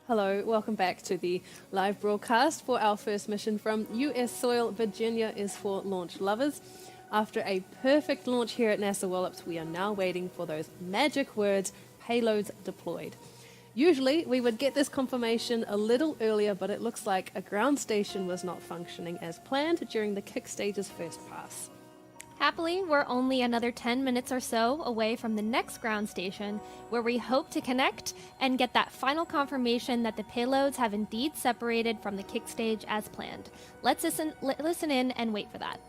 Hello, welcome back to the live broadcast for our first mission from US soil. Virginia is for launch lovers. After a perfect launch here at NASA Wallops, we are now waiting for those magic words, payloads deployed. Usually, we would get this confirmation a little earlier, but it looks like a ground station was not functioning as planned during the kick stage's first pass. Happily, we're only another 10 minutes or so away from the next ground station, where we hope to connect and get that final confirmation that the payloads have indeed separated from the kick stage as planned. Let's listen in and wait for that.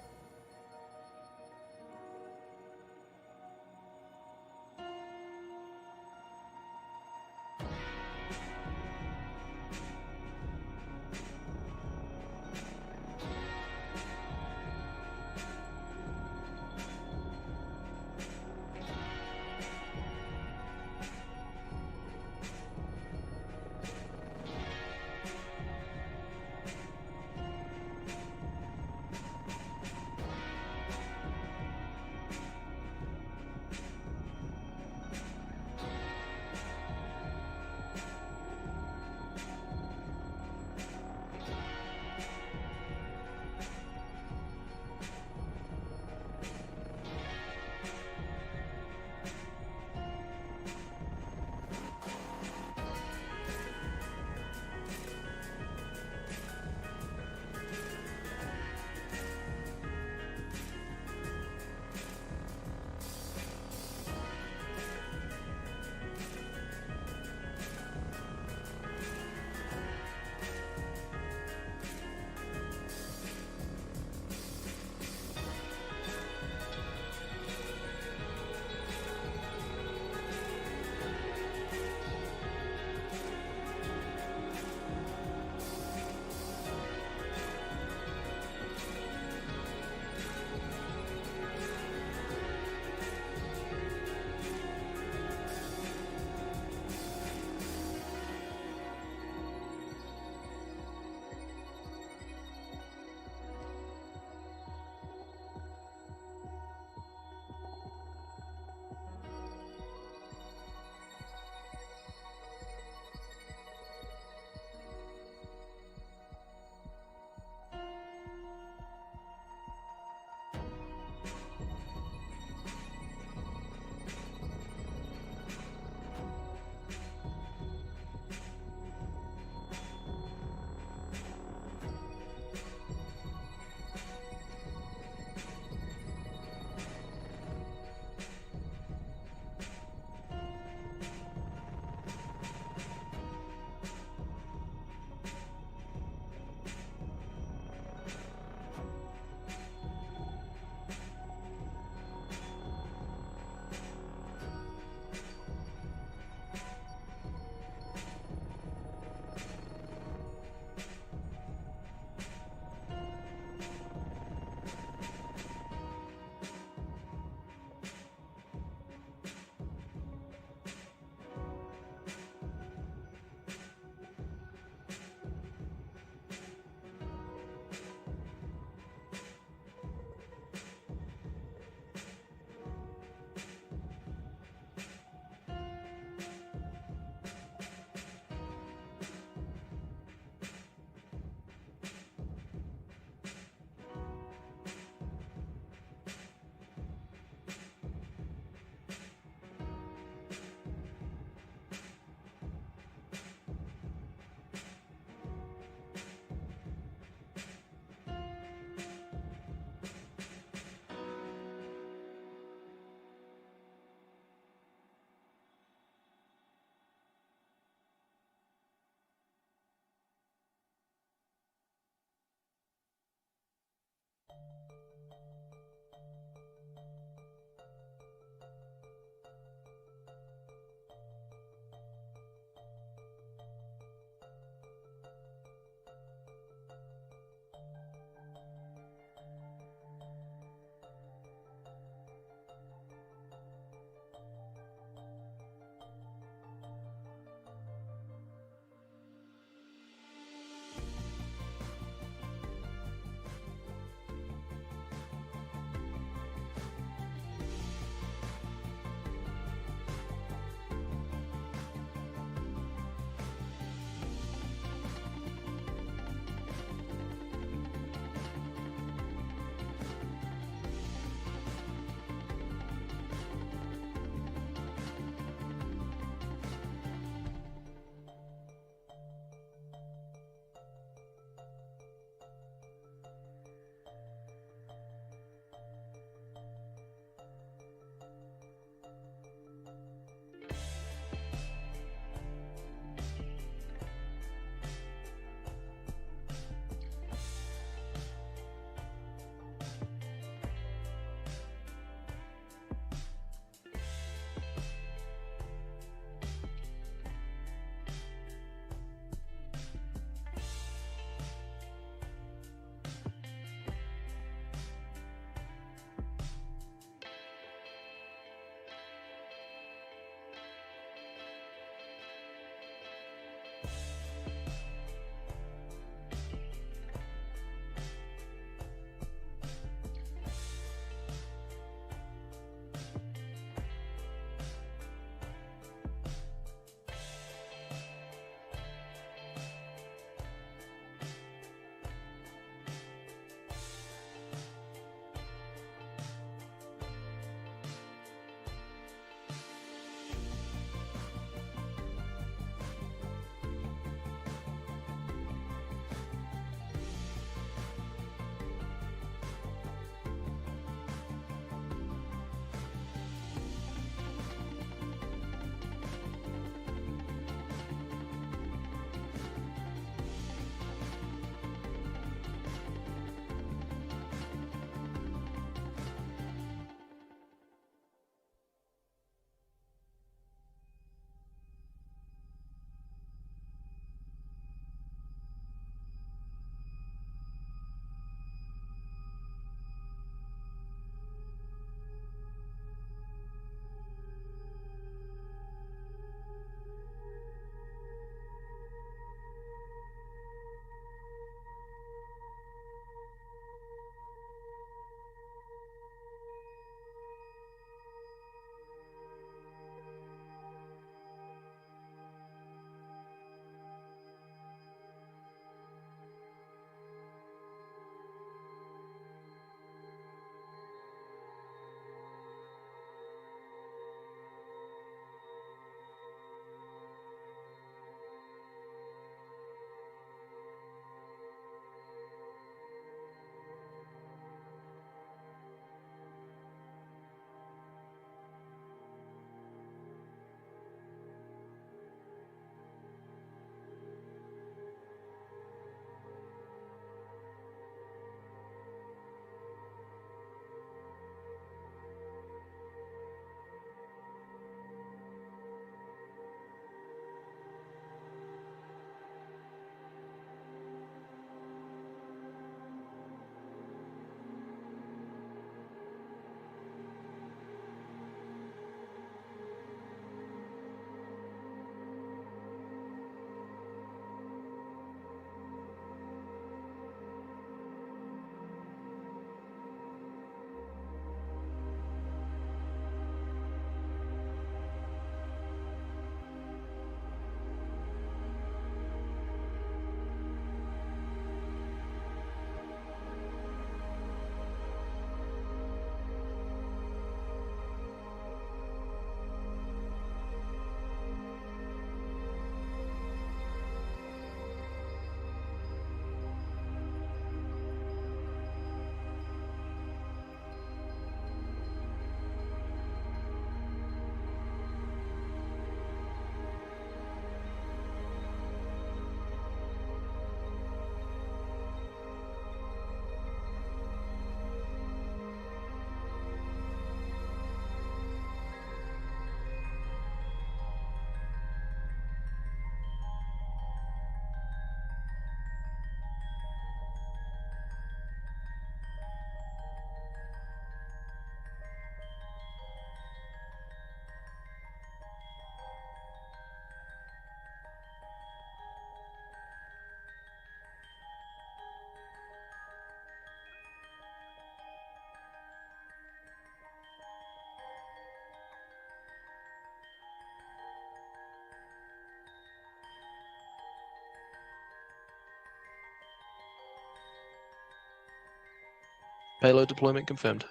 Payload deployment confirmed.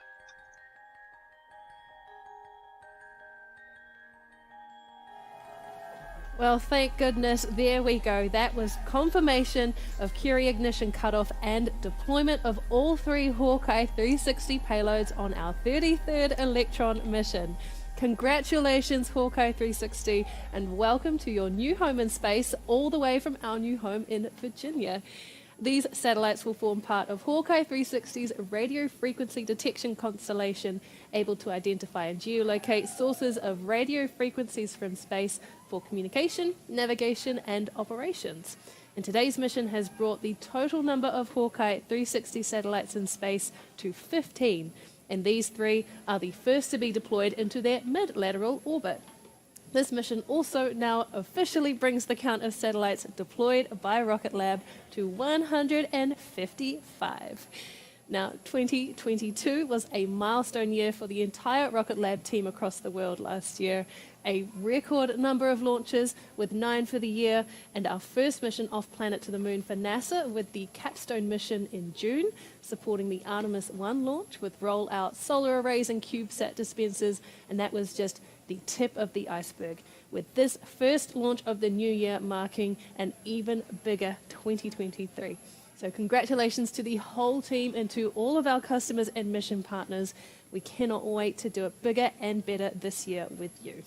Well, thank goodness, there we go. That was confirmation of Curie ignition cutoff and deployment of all 3 HawkEye 360 payloads on our 33rd Electron mission. Congratulations, HawkEye 360, and welcome to your new home in space, all the way from our new home in Virginia. These satellites will form part of HawkEye 360's radio frequency detection constellation, able to identify and geolocate sources of radio frequencies from space for communication, navigation, and operations. And today's mission has brought the total number of HawkEye 360 satellites in space to 15, and these 3 are the first to be deployed into their mid-lateral orbit. This mission also now officially brings the count of satellites deployed by Rocket Lab to 155. Now, 2022 was a milestone year for the entire Rocket Lab team across the world last year. A record number of launches with 9 for the year, and our first mission off planet to the moon for NASA with the Capstone mission in June, supporting the Artemis 1 launch with roll-out solar arrays and CubeSat dispensers, and that was just the tip of the iceberg, with this first launch of the new year marking an even bigger 2023. So congratulations to the whole team and to all of our customers and mission partners. We cannot wait to do it bigger and better this year with you.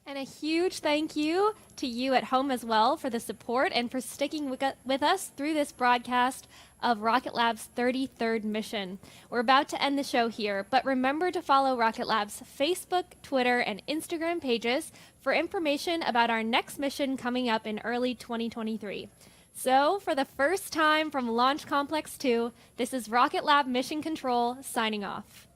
And a huge thank you to you at home as well for the support and for sticking with us through this broadcast of Rocket Lab's 33rd mission. We're about to end the show here, but remember to follow Rocket Lab's Facebook, Twitter, and Instagram pages for information about our next mission coming up in early 2023. So, for the first time from Launch Complex 2, this is Rocket Lab Mission Control signing off.